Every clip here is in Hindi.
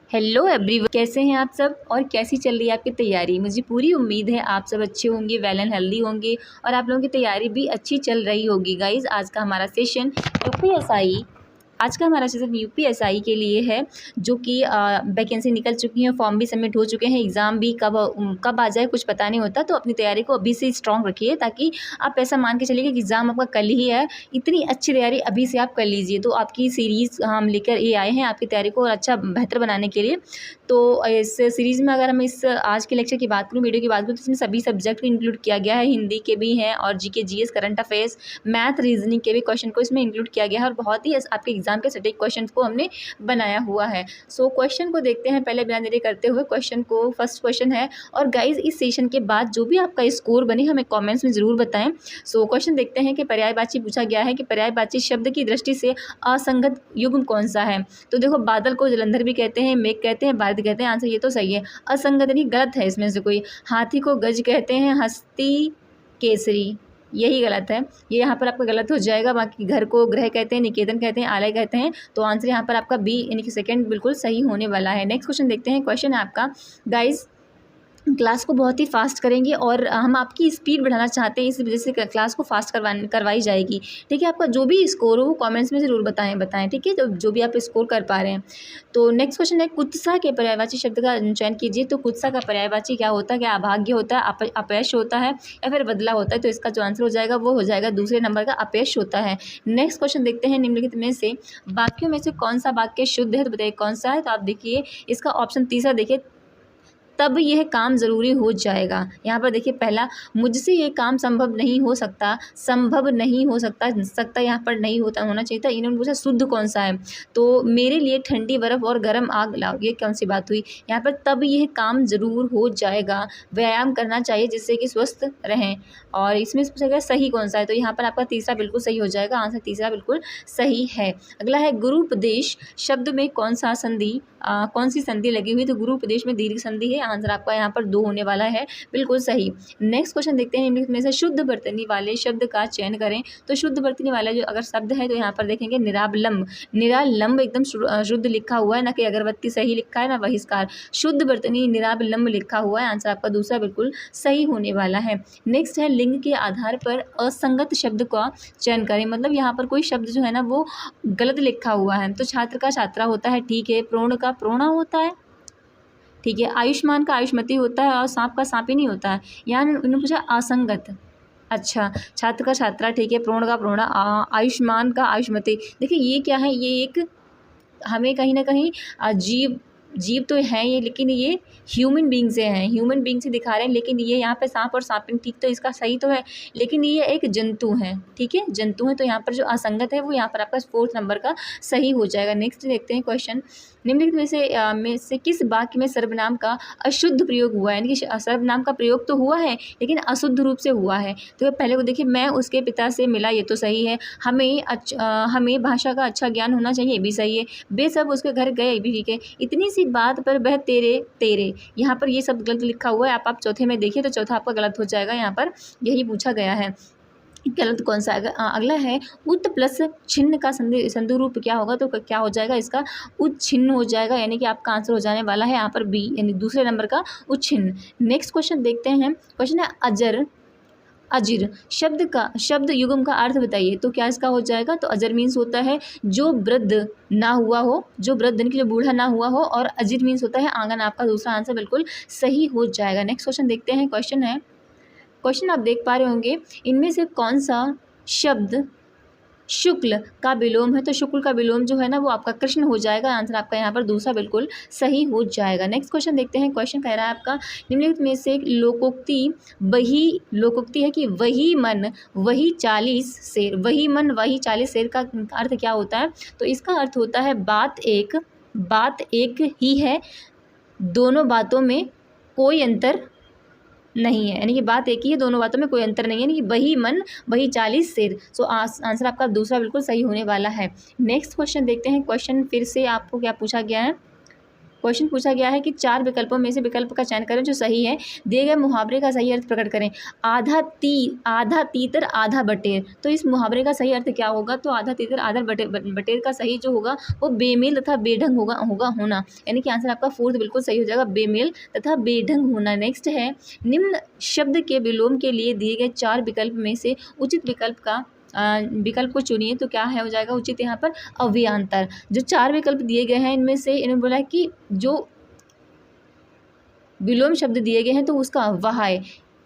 हेलो एवरीवन, कैसे हैं आप सब और कैसी चल रही है आपकी तैयारी। मुझे पूरी उम्मीद है आप सब अच्छे होंगे, वेल एंड हेल्दी होंगे और आप लोगों की तैयारी भी अच्छी चल रही होगी। गाइस, आज का हमारा सेशन यूपीएसआई के लिए है, जो कि वैकेंसी निकल चुकी है, फॉर्म भी सबमिट हो चुके हैं। एग्ज़ाम भी कब आ जाए कुछ पता नहीं होता, तो अपनी तैयारी को अभी से स्ट्रॉन्ग रखिए, ताकि आप ऐसा मान के चलिए कि एग्ज़ाम आपका कल ही है। इतनी अच्छी तैयारी अभी से आप कर लीजिए। तो आपकी सीरीज़ हम लेकर ये आए हैं आपकी तैयारी को और अच्छा बेहतर बनाने के लिए। तो इस सीरीज़ में अगर हम इस आज के लेक्चर की बात करूँ, वीडियो की बात करूँ, तो इसमें सभी सब्जेक्ट को इंक्लूड किया गया है। हिंदी के भी हैं और GK GS current affairs, math, reasoning के भी क्वेश्चन को इसमें इंक्लूड किया गया है और बहुत ही आपके एग्जाम के सटीक क्वेश्चन को हमने बनाया हुआ है। सो क्वेश्चन को देखते हैं पहले बिना देरी करते हुए। क्वेश्चन को फर्स्ट क्वेश्चन है, और गाइज इस सेशन के बाद जो भी आपका स्कोर बने हमें कमेंट्स में ज़रूर बताएं। सो क्वेश्चन देखते हैं कि पर्यायवाची पूछा गया है कि पर्यायवाची शब्द की दृष्टि से असंगत युग्म कौन सा है। तो देखो, बादल को जलंधर भी कहते हैं, मेघ कहते हैं, भारत कहते हैं। आंसर ये तो सही है। असंगत नहीं, गलत है इसमें से कोई। हाथी को गज कहते हैं, हस्ती केसरी, यही गलत है। ये यहाँ पर आपका गलत हो जाएगा। बाकी घर को ग्रह कहते हैं, निकेतन कहते हैं, आलय कहते हैं। तो आंसर यहाँ पर आपका बी यानी कि सेकंड बिल्कुल सही होने वाला है। नेक्स्ट क्वेश्चन देखते हैं। क्वेश्चन है आपका, गाइज क्लास को बहुत ही फास्ट करेंगे और हम आपकी स्पीड बढ़ाना चाहते हैं, इस वजह से क्लास को फास्ट करवाई जाएगी। ठीक है, आपका जो भी स्कोर हो वो कमेंट्स में ज़रूर बताएं। ठीक है, तो जो भी आप स्कोर कर पा रहे हैं। तो नेक्स्ट क्वेश्चन है, कुत्सा के पर्यायवाची शब्द का चयन कीजिए। तो कुत्सा का पर्यायवाची क्या होता है? क्या अभाग्य होता है, अपयश होता है, या फिर बदला होता है? तो इसका जो आंसर हो जाएगा वो हो जाएगा दूसरे नंबर का, अपयश होता है। नेक्स्ट क्वेश्चन देखते हैं, निम्नलिखित में से वाक्यों में से कौन सा वाक्य शुद्ध है? तो बताइए कौन सा है। तो आप देखिए इसका ऑप्शन तीसरा देखिए, तब यह काम ज़रूरी हो जाएगा। यहाँ पर देखिए पहला, मुझसे ये काम संभव नहीं हो सकता, संभव नहीं हो सकता यहाँ पर नहीं होना चाहिए था। इन्होंने पूछा शुद्ध कौन सा है, तो मेरे लिए ठंडी बर्फ़ और गर्म आग लाओ, ये कौन सी बात हुई। यहाँ पर तब यह काम ज़रूर हो जाएगा, व्यायाम करना चाहिए जिससे कि स्वस्थ रहें। और इसमें पूछा गया सही कौन सा है, तो यहाँ पर आपका तीसरा बिल्कुल सही हो जाएगा। आंसर तीसरा बिल्कुल सही है। अगला है, गुरुपदेश शब्द में कौन सी संधि लगी हुई। तो गुरुपदेश में दीर्घ संधि है। आंसर आपका यहाँ पर 2 होने वाला है, बिल्कुल सही। नेक्स्ट क्वेश्चन देखते हैं, निम्नलिखित में से शुद्ध बर्तनी वाले शब्द का चयन करें। तो शुद्ध बर्तनी वाला जो अगर शब्द है, तो यहाँ पर देखेंगे निरालंब। निरालंब एकदम शुद्ध लिखा हुआ है, ना कि अगरबत्ती सही लिखा है, ना बहिष्कार। शुद्ध बर्तनी निरालंब लिखा हुआ है। आंसर आपका दूसरा बिल्कुल सही होने वाला है। नेक्स्ट है, लिंग के आधार पर असंगत शब्द का चयन करें। मतलब यहाँ पर कोई शब्द जो है ना वो गलत लिखा हुआ है। तो छात्र का छात्रा होता है, ठीक है। प्रोण का प्रोणा होता है, ठीक है। आयुष्मान का आयुष्मती होता है और सांप का सांप ही नहीं होता है। यहाँ उन्होंने पूछा असंगत। अच्छा, छात्र का छात्रा, ठीक है। प्रोण का प्रोणा, आयुष्मान का आयुष्मती। देखिए ये क्या है, ये एक हमें कहीं ना कहीं जीव तो हैं ये, लेकिन ये ह्यूमन बींग से हैं, ह्यूमन बींग से दिखा रहे हैं। लेकिन ये यहाँ पे सांप और सांपिन, ठीक, तो इसका सही तो है, लेकिन ये एक जंतु है, ठीक है, जंतु है। तो यहाँ पर जो असंगत है वो यहाँ पर आपका 4th नंबर का सही हो जाएगा। नेक्स्ट देखते हैं क्वेश्चन, निम्नलिखित में से किस वाक्य में सर्वनाम का अशुद्ध प्रयोग हुआ है। यानी कि सर्वनाम का प्रयोग तो हुआ है लेकिन अशुद्ध रूप से हुआ है। तो पहले को देखिए, मैं उसके पिता से मिला, ये तो सही है। हमें भाषा का अच्छा ज्ञान होना चाहिए, ये भी सही है। वे सब उसके घर गए, ये भी ठीक है। इतनी सी बात पर वह तेरे, यहाँ पर ये सब गलत लिखा हुआ है। आप चौथे में देखिए तो चौथा आपका गलत हो जाएगा। यहाँ पर यही पूछा गया है, गलत कौन सा है। अगला है, उत प्लस छिन्न का संधि रूप क्या होगा। तो क्या हो जाएगा इसका, उच्छिन्न हो जाएगा। यानी कि आपका आंसर हो जाने वाला है यहाँ पर बी, यानी दूसरे नंबर का उच्छिन्न। नेक्स्ट क्वेश्चन देखते हैं। क्वेश्चन है, अजिर शब्द युग्म का अर्थ बताइए। तो क्या इसका हो जाएगा, तो अजर मीन्स होता है जो वृद्ध ना हुआ हो, जो वृद्ध यानी कि जो बूढ़ा ना हुआ हो, और अजिर मीन्स होता है आंगन। आपका दूसरा आंसर बिल्कुल सही हो जाएगा। नेक्स्ट क्वेश्चन देखते हैं। क्वेश्चन आप देख पा रहे होंगे, इनमें से कौन सा शब्द शुक्ल का विलोम है। तो शुक्ल का विलोम जो है ना वो आपका कृष्ण हो जाएगा। आंसर आपका यहाँ पर दूसरा बिल्कुल सही हो जाएगा। नेक्स्ट क्वेश्चन देखते हैं। क्वेश्चन कह रहा है आपका, निम्नलिखित में से लोकोक्ति है कि वही मन वही 40 शेर। वही मन वही 40 शेर का अर्थ क्या होता है। तो इसका अर्थ होता है बात एक ही है, दोनों बातों में कोई अंतर नहीं है। यानी कि बात एक ही है, दोनों बातों में कोई अंतर नहीं है। यानी कि वही मन वही 40 शेर। सो आंसर आपका दूसरा बिल्कुल सही होने वाला है। नेक्स्ट क्वेश्चन देखते हैं। क्वेश्चन फिर से आपको क्या पूछा गया है, क्वेश्चन पूछा गया है कि 4 विकल्पों में से विकल्प का चयन करें जो सही है। दिए गए मुहावरे का सही अर्थ प्रकट करें। आधा तीतर आधा बटेर, तो इस मुहावरे का सही अर्थ क्या होगा? तो आधा तीतर आधा बटेर का सही जो होगा वो बेमेल तथा बेढंग होगा होना, यानी कि आंसर आपका फोर्थ बिल्कुल सही हो जाएगा, बेमेल तथा बेढंग होना। नेक्स्ट है, निम्न शब्द के विलोम के लिए दिए गए 4 विकल्प में से उचित विकल्प को चुनिए। तो क्या है हो जाएगा उचित यहाँ पर? अव्यांतर। जो 4 विकल्प दिए गए हैं इनमें से इन्होंने बोला कि जो विलोम शब्द दिए गए हैं तो उसका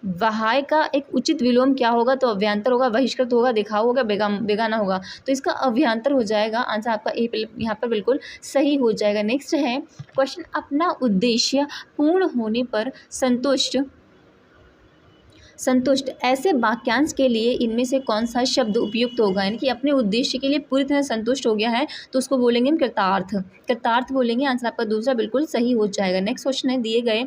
वहाय का एक उचित विलोम क्या होगा? तो अव्यांतर होगा, बहिष्कृत होगा, दिखाऊ होगा, बेगाना होगा, तो इसका अव्यांतर हो जाएगा। आंसर आपका ए यहाँ पर बिल्कुल सही हो जाएगा। नेक्स्ट है क्वेश्चन, अपना उद्देश्य पूर्ण होने पर संतुष्ट ऐसे वाक्यांश के लिए इनमें से कौन सा शब्द उपयुक्त होगा? यानी कि अपने उद्देश्य के लिए पूरी तरह संतुष्ट हो गया है तो उसको बोलेंगे हम कृतार्थ बोलेंगे। आंसर आपका दूसरा बिल्कुल सही हो जाएगा। नेक्स्ट क्वेश्चन है, दिए गए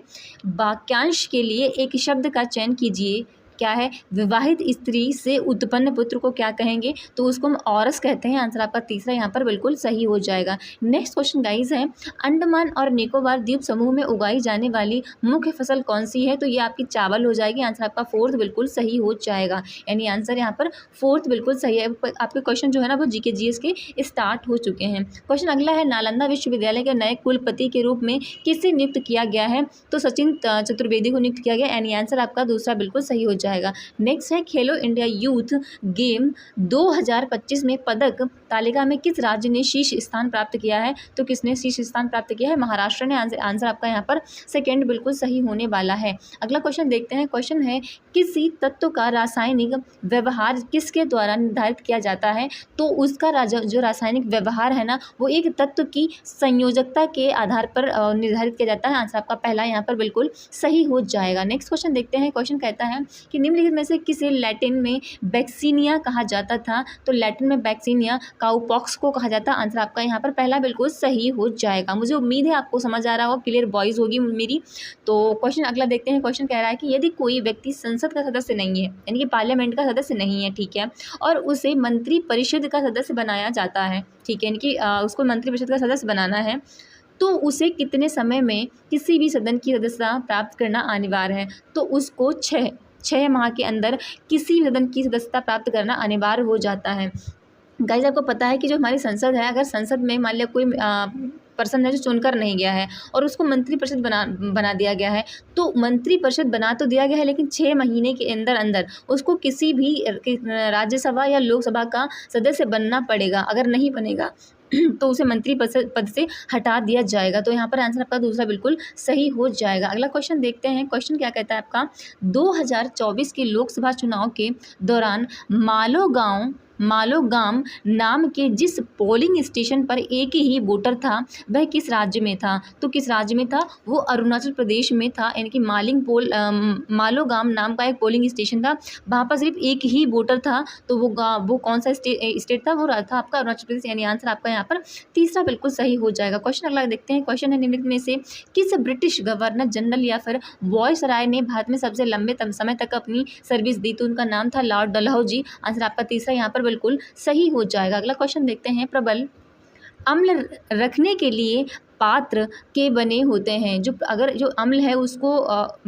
वाक्यांश के लिए एक शब्द का चयन कीजिए। क्या है? विवाहित स्त्री से उत्पन्न पुत्र को क्या कहेंगे? तो उसको हम औरस कहते हैं। आंसर आपका तीसरा यहाँ पर बिल्कुल सही हो जाएगा। नेक्स्ट क्वेश्चन गाइज है, अंडमान और निकोबार द्वीप समूह में उगाई जाने वाली मुख्य फसल कौन सी है? तो ये आपकी चावल हो जाएगी। आंसर आपका फोर्थ बिल्कुल सही हो जाएगा, यानी आंसर यहाँ पर फोर्थ बिल्कुल सही है। आपके क्वेश्चन जो है ना वो जीके जीएस के स्टार्ट हो चुके हैं। क्वेश्चन अगला है, नालंदा विश्वविद्यालय के नए कुलपति के रूप में किसे नियुक्त किया गया है? तो सचिन चतुर्वेदी को नियुक्त किया गया, यानी आंसर आपका दूसरा बिल्कुल सही हो जाएगा। नेक्स्ट है, खेलो इंडिया यूथ गेम 2025 में पदक तालिका में किस राज्य ने शीर्ष स्थान प्राप्त किया है? तो किसने शीर्ष स्थान प्राप्त किया है? महाराष्ट्र ने। आंसर आपका यहाँ पर सेकंड बिल्कुल सही होने वाला है। अगला क्वेश्चन देखते हैं। क्वेश्चन है, किसी तत्व का रासायनिक व्यवहार किसके द्वारा निर्धारित किया जाता है? तो उसका जो रासायनिक व्यवहार है ना वो एक तत्व की संयोजकता के आधार पर निर्धारित किया जाता है। आंसर आपका पहला यहाँ पर बिल्कुल सही हो जाएगा। नेक्स्ट क्वेश्चन देखते हैं। क्वेश्चन कहता है कि निम्नलिखित में से किसे लैटिन में बैक्सीनिया कहा जाता था? तो लैटिन में बैक्सीनिया काउपॉक्स को कहा जाता है। आंसर आपका यहाँ पर पहला बिल्कुल सही हो जाएगा। मुझे उम्मीद है आपको समझ आ रहा होगा, क्लियर वॉइस होगी मेरी। तो क्वेश्चन अगला देखते हैं। क्वेश्चन कह रहा है कि यदि कोई व्यक्ति संसद का सदस्य नहीं है, यानी कि पार्लियामेंट का सदस्य नहीं है, ठीक है, और उसे मंत्री परिषद का सदस्य बनाया जाता है, ठीक है, यानी कि उसको मंत्री परिषद का सदस्य बनाना है, तो उसे कितने समय में किसी भी सदन की सदस्यता प्राप्त करना अनिवार्य है? तो उसको 6 माह के अंदर किसी भी सदन की सदस्यता प्राप्त करना अनिवार्य हो जाता है। गाइस आपको पता है कि जो हमारी संसद है, अगर संसद में मान लिया कोई पर्सन है जो चुनकर नहीं गया है और उसको मंत्री परिषद बना दिया गया है, तो मंत्री परिषद बना तो दिया गया है लेकिन 6 महीने के अंदर उसको किसी भी राज्यसभा या लोकसभा का सदस्य बनना पड़ेगा। अगर नहीं बनेगा तो उसे मंत्री पद से हटा दिया जाएगा। तो यहाँ पर आंसर आपका दूसरा बिल्कुल सही हो जाएगा। अगला क्वेश्चन देखते हैं। क्वेश्चन क्या कहता है आपका, 2024 के लोकसभा चुनाव के दौरान मालोगाम नाम के जिस पोलिंग स्टेशन पर एक ही वोटर था वह किस राज्य में था? तो किस राज्य में था? वो अरुणाचल प्रदेश में था, यानी कि मालोगाम नाम का एक पोलिंग स्टेशन था, वहाँ पर सिर्फ एक ही वोटर था। तो वो कौन सा स्टेट था? वो था आपका अरुणाचल प्रदेश, यानी आंसर आपका यहाँ पर तीसरा बिल्कुल सही हो जाएगा। क्वेश्चन अगला देखते हैं। क्वेश्चन है, निम्नलिखित में से किस ब्रिटिश गवर्नर जनरल या फिर वॉयसराय ने भारत में सबसे लंबे समय तक अपनी सर्विस दी? तो उनका नाम था लॉर्ड डलहौजी। आंसर आपका तीसरा यहाँ पर बिल्कुल सही हो जाएगा। अगला क्वेश्चन देखते हैं। प्रबल अम्ल रखने के लिए पात्र के बने होते हैं। जो अम्ल है उसको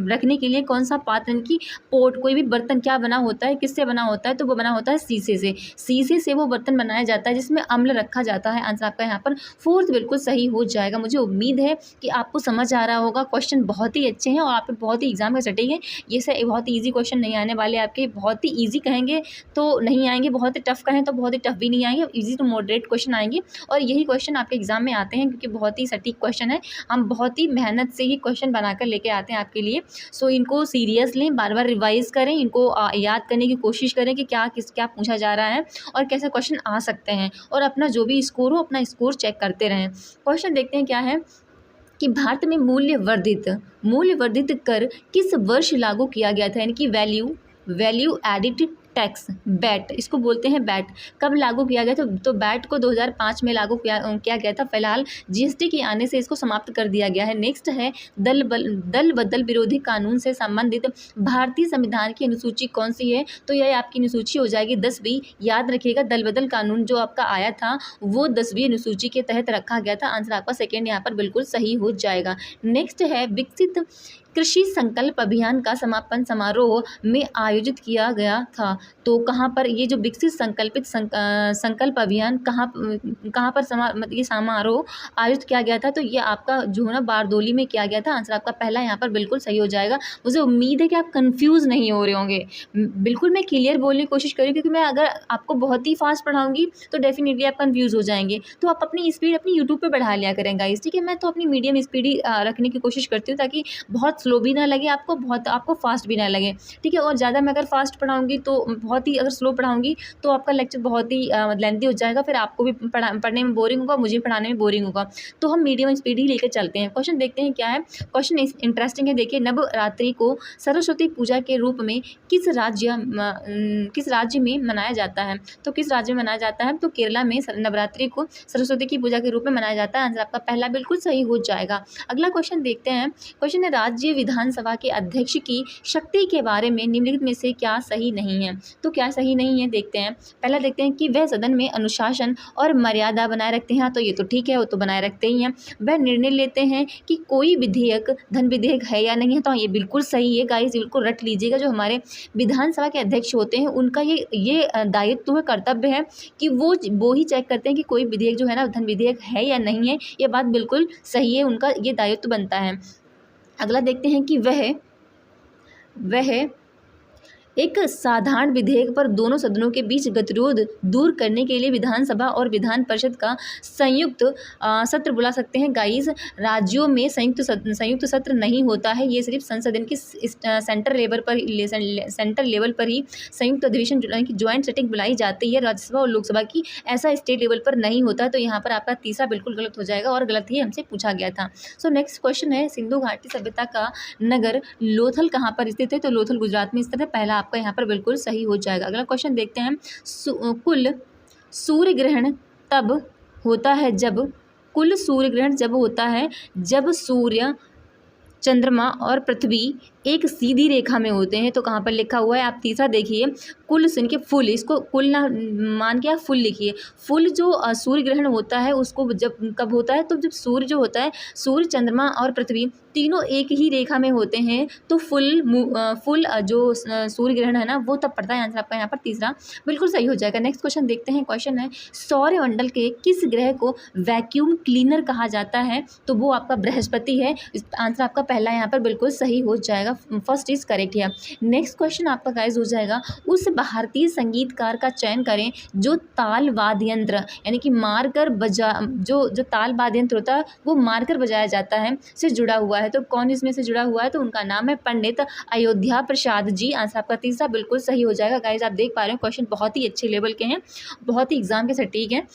रखने के लिए कौन सा पात्र, यानी कि पोट, कोई भी बर्तन क्या बना होता है, किससे बना होता है? तो वो बना होता है शीशे से वो बर्तन बनाया जाता है जिसमें अम्ल रखा जाता है। आंसर आपका यहाँ पर फोर्थ बिल्कुल सही हो जाएगा। मुझे उम्मीद है कि आपको समझ आ रहा होगा। क्वेश्चन बहुत ही अच्छे हैं और आप बहुत ही एग्जाम में सटेंगे। ये से बहुत ही ईजी क्वेश्चन नहीं आने वाले आपके, बहुत ही ईजी कहेंगे तो नहीं आएंगे, बहुत ही टफ कहें तो बहुत ही टफ भी नहीं आएंगे, ईजी टू मॉडरेट क्वेश्चन आएंगे। और यही क्वेश्चन आपके एग्जाम में आते हैं क्योंकि बहुत ही सटीक क्वेश्चन है। हम बहुत ही मेहनत से ही क्वेश्चन बनाकर लेके आते हैं आपके लिए। सो इनको सीरियस लें, बार बार रिवाइज करें, इनको याद करने की कोशिश करें कि क्या पूछा जा रहा है और कैसे क्वेश्चन आ सकते हैं, और अपना जो भी स्कोर हो अपना स्कोर चेक करते रहें। क्वेश्चन देखते हैं क्या है कि भारत में मूल्य वर्धित कर किस वर्ष लागू किया गया था? यानी कि वैल्यू एडिड टैक्स, बैट, इसको बोलते हैं बैट, कब लागू किया गया था? तो बैट को 2005 में लागू किया गया था। फिलहाल जीएसटी के आने से इसको समाप्त कर दिया गया है। नेक्स्ट है दल बदल विरोधी कानून से संबंधित भारतीय संविधान की अनुसूची कौन सी है? तो यह आपकी अनुसूची हो जाएगी 10वीं। याद रखिएगा, दल बदल कानून जो आपका आया था वो 10वीं अनुसूची के तहत रखा गया था। आंसर आपका सेकेंड यहाँ पर बिल्कुल सही हो जाएगा। नेक्स्ट है विकसित कृषि संकल्प अभियान का समापन समारोह में आयोजित किया गया था। तो कहाँ पर ये जो विकसित संकल्प अभियान कहाँ पर ये समारोह आयोजित किया गया था? तो ये आपका जो है ना बारदोली में किया गया था। आंसर आपका पहला यहाँ पर बिल्कुल सही हो जाएगा। मुझे उम्मीद है कि आप कंफ्यूज नहीं हो रहे होंगे। बिल्कुल मैं क्लियर बोलने की कोशिश करूँ, क्योंकि मैं अगर आपको बहुत ही फास्ट पढ़ाऊंगी तो डेफिनेटली आप कंफ्यूज हो जाएंगे। तो आप अपनी स्पीड अपनी यूट्यूब पे बढ़ा लिया करें गाइस, ठीक है। मैं तो अपनी मीडियम स्पीड ही रखने की कोशिश करती हूँ, ताकि बहुत स्लो भी ना लगे आपको, बहुत आपको फास्ट भी ना लगे, ठीक है। और ज़्यादा मैं अगर फास्ट पढ़ाऊंगी तो बहुत ही, अगर स्लो पढ़ाऊंगी तो आपका लेक्चर बहुत ही लेंथी हो जाएगा, फिर आपको भी पढ़ने में बोरिंग होगा, मुझे पढ़ाने में बोरिंग होगा। तो हम मीडियम स्पीड ही लेकर चलते हैं। क्वेश्चन देखते हैं क्या है। क्वेश्चन इंटरेस्टिंग है, देखिए। नवरात्रि को सरस्वती पूजा के रूप में किस राज्य में मनाया जाता है? तो किस राज्य में मनाया जाता है? तो केरला में नवरात्रि को सरस्वती की पूजा के रूप में मनाया जाता है। आंसर आपका पहला बिल्कुल सही हो जाएगा। अगला क्वेश्चन देखते हैं। क्वेश्चन है राज्य विधानसभा के अध्यक्ष की शक्ति के बारे में निम्नलिखित में से क्या सही नहीं है? तो क्या सही नहीं है देखते हैं। पहला देखते हैं कि वह सदन में अनुशासन और मर्यादा बनाए रखते हैं। तो ये तो ठीक है, वो तो बनाए रखते ही हैं। वह निर्णय लेते हैं कि कोई विधेयक धन विधेयक है या नहीं है। तो ये बिल्कुल सही है गाइस, बिल्कुल रट लीजिएगा। जो हमारे विधानसभा के अध्यक्ष होते हैं उनका ये दायित्व है, कर्तव्य है कि वो ही चेक करते हैं कि कोई विधेयक जो है ना धन विधेयक है या नहीं है। ये बात बिल्कुल सही है, उनका ये दायित्व बनता है। अगला देखते हैं कि वह एक साधारण विधेयक पर दोनों सदनों के बीच गतिरोध दूर करने के लिए विधानसभा और विधान परिषद का संयुक्त सत्र बुला सकते हैं। गाइस, राज्यों में संयुक्त सत्र नहीं होता है, ये सिर्फ संसद की सेंटर लेवल पर ही संयुक्त अधिवेशन की ज्वाइंट सिटिंग बुलाई जाती है। राज्यसभा और लोकसभा की ऐसा स्टेट लेवल पर नहीं होता। तो यहाँ पर आपका तीसरा बिल्कुल गलत हो जाएगा, और गलत ही हमसे पूछा गया था। सो नेक्स्ट क्वेश्चन है, सिंधु घाटी सभ्यता का नगर लोथल कहाँ पर स्थित है? तो लोथल गुजरात में स्थित है। पहला आपका यहाँ पर बिल्कुल सही हो जाएगा। अगला क्वेश्चन देखते हैं। कुल सूर्य ग्रहण तब होता है जब सूर्य, चंद्रमा और पृथ्वी एक सीधी रेखा में होते हैं। तो कहाँ पर लिखा हुआ है? आप तीसरा देखिए, कुल सुन के फुल, इसको कुल ना मान के आप फुल लिखिए। फुल जो सूर्य ग्रहण होता है उसको जब कब होता है? तो जब सूर्य जो होता है, सूर्य, चंद्रमा और पृथ्वी तीनों एक ही रेखा में होते हैं, तो फुल जो सूर्य ग्रहण है ना वो तब पड़ता है। आंसर आपका यहाँ पर तीसरा बिल्कुल सही हो जाएगा। नेक्स्ट क्वेश्चन देखते हैं। क्वेश्चन है, सौरमंडल के किस ग्रह को वैक्यूम क्लीनर कहा जाता है? तो वो आपका बृहस्पति है। आंसर आपका पहला यहाँ पर बिल्कुल सही हो जाएगा। फर्स्ट इज करेक्ट है। नेक्स्ट क्वेश्चन आपका गाइस हो जाएगा, उस भारतीय संगीतकार का चयन करें जो ताल वाद्य यंत्र यानी कि मारकर जो ताल वाद्य यंत्र होता है वो मारकर बजाया जाता है से जुड़ा हुआ है। तो कौन इसमें से जुड़ा हुआ है? तो उनका नाम है पंडित अयोध्या प्रसाद जी। आंसर आपका तीसरा बिल्कुल सही हो जाएगा। गाइस, आप देख पा रहे हो क्वेश्चन बहुत ही अच्छे लेवल के हैं, बहुत ही एग्जाम के सटीक हैं।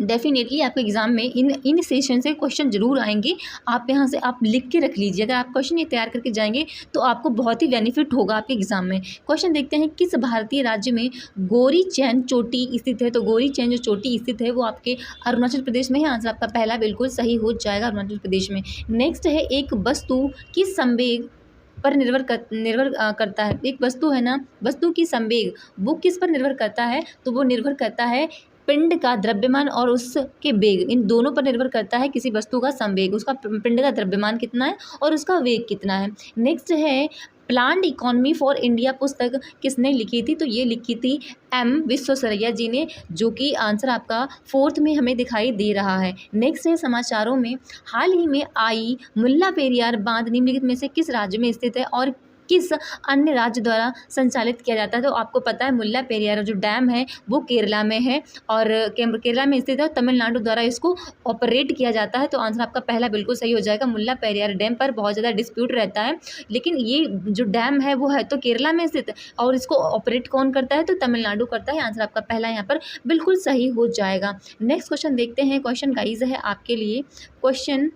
डेफिनेटली आपके एग्जाम में इन सेशन से क्वेश्चन जरूर आएंगे। आप यहाँ से आप लिख के रख लीजिए। अगर आप क्वेश्चन ये तैयार करके जाएंगे तो आपको बहुत ही बेनिफिट होगा आपके एग्जाम में। क्वेश्चन देखते हैं, किस भारतीय राज्य में गोरी चैन चोटी स्थित है? तो गोरी चैन जो चोटी स्थित है वो आपके अरुणाचल प्रदेश में है। आंसर आपका पहला बिल्कुल सही हो जाएगा, अरुणाचल प्रदेश में। नेक्स्ट है, एक वस्तु की संवेग पर निर्भर करता है। एक वस्तु है ना, वस्तु की संवेग वो किस पर निर्भर करता है? तो वो निर्भर करता है पिंड का द्रव्यमान और उसके वेग, इन दोनों पर निर्भर करता है किसी वस्तु का संवेग। उसका पिंड का द्रव्यमान कितना है और उसका वेग कितना है। नेक्स्ट है, प्लान्ड इकोनॉमी फॉर इंडिया पुस्तक किसने लिखी थी? तो ये लिखी थी एम विश्वेश्वरैया जी ने, जो कि आंसर आपका फोर्थ में हमें दिखाई दे रहा है। नेक्स्ट है, समाचारों में हाल ही में आई मुल्ला पेरियार बांध निम्नलिखित में से किस राज्य में स्थित है और किस अन्य राज्य द्वारा संचालित किया जाता है? तो आपको पता है मुल्ला पेरियार जो डैम है वो केरला में है, और केरला में स्थित है, और तमिलनाडु द्वारा इसको ऑपरेट किया जाता है। तो आंसर आपका पहला बिल्कुल सही हो जाएगा। मुल्ला पेरियार डैम पर बहुत ज़्यादा डिस्प्यूट रहता है, लेकिन ये जो डैम है वो है तो केरला में स्थित है, और इसको ऑपरेट कौन करता है? तो तमिलनाडु करता है। आंसर आपका पहला यहाँ पर बिल्कुल सही हो जाएगा। नेक्स्ट क्वेश्चन देखते हैं। क्वेश्चन गाइज है आपके लिए, क्वेश्चन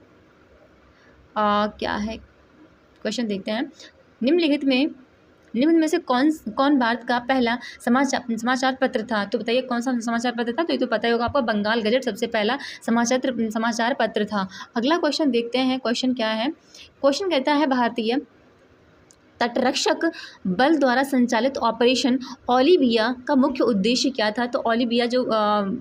क्या है? क्वेश्चन देखते हैं, निम्नलिखित में निम्न में से कौन कौन भारत का पहला समाचार पत्र था? तो बताइए कौन सा समाचार पत्र था? तो ये तो पता ही होगा आपको, बंगाल गजट सबसे पहला समाचार पत्र था। अगला क्वेश्चन देखते हैं, क्वेश्चन क्या है? क्वेश्चन कहता है भारतीय तटरक्षक बल द्वारा संचालित ऑपरेशन ओलिविया का मुख्य उद्देश्य क्या था? तो ओलिविया जो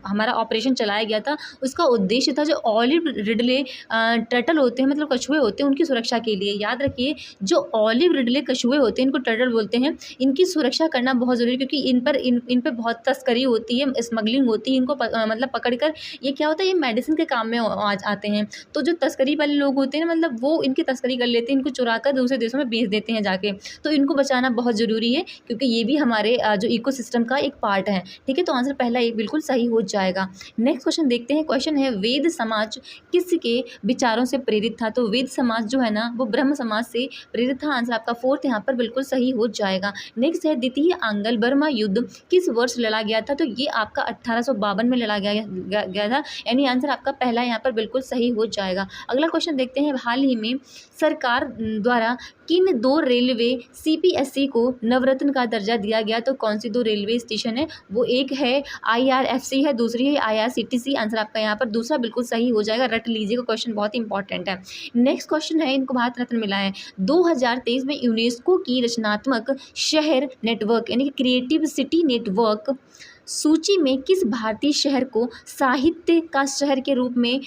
हमारा ऑपरेशन चलाया गया था, उसका उद्देश्य था जो ऑलिव रिडले टर्टल होते हैं, मतलब कछुए होते हैं, उनकी सुरक्षा के लिए। याद रखिए, जो ऑलिव रिडले कछुए होते हैं, इनको टर्टल बोलते हैं, इनकी सुरक्षा करना बहुत ज़रूरी है, क्योंकि इन पर बहुत तस्करी होती है, स्मगलिंग होती है। इनको मतलब पकड़ कर ये क्या होता है, ये मेडिसिन के काम में आते हैं। तो जो तस्करी वाले लोग होते हैं, मतलब वो इनकी तस्करी कर लेते हैं, इनको चुरा कर दूसरे देशों में बेच देते हैं जाके। तो इनको बचाना बहुत ज़रूरी है, क्योंकि ये भी हमारे जो इकोसिस्टम का एक पार्ट है। ठीक है, तो आंसर पहला एक बिल्कुल सही हो जाएगा। नेक्स्ट क्वेश्चन देखते हैं। क्वेश्चन है, वेद समाज किसके विचारों से प्रेरित था? तो वेद समाज जो है ना, वो ब्रह्म समाज से प्रेरित था। आंसर आपका फोर्थ यहाँ पर बिल्कुल सही हो जाएगा। नेक्स्ट है, द्वितीय आंग्ल बर्मा युद्ध किस वर्ष लड़ा गया था? तो ये आपका 1852 में लड़ा गया था, यानी आंसर आपका पहला यहाँ पर बिल्कुल सही हो जाएगा। अगला क्वेश्चन देखते हैं, हाल ही में सरकार द्वारा किन 2 रेलवे CPSE को नवरत्न का दर्जा दिया गया? तो कौन सी 2 रेलवे स्टेशन है? वो एक है IRFC है, दूसरी है IRCTC। आंसर आपका यहाँ पर दूसरा बिल्कुल सही हो जाएगा। रट लीजिएगा, क्वेश्चन बहुत इंपॉर्टेंट है। नेक्स्ट क्वेश्चन है, इनको भारत रत्न मिला है। 2023 में यूनेस्को की रचनात्मक शहर नेटवर्क यानी कि क्रिएटिव सिटी नेटवर्क सूची में किस भारतीय शहर को साहित्य का शहर के रूप में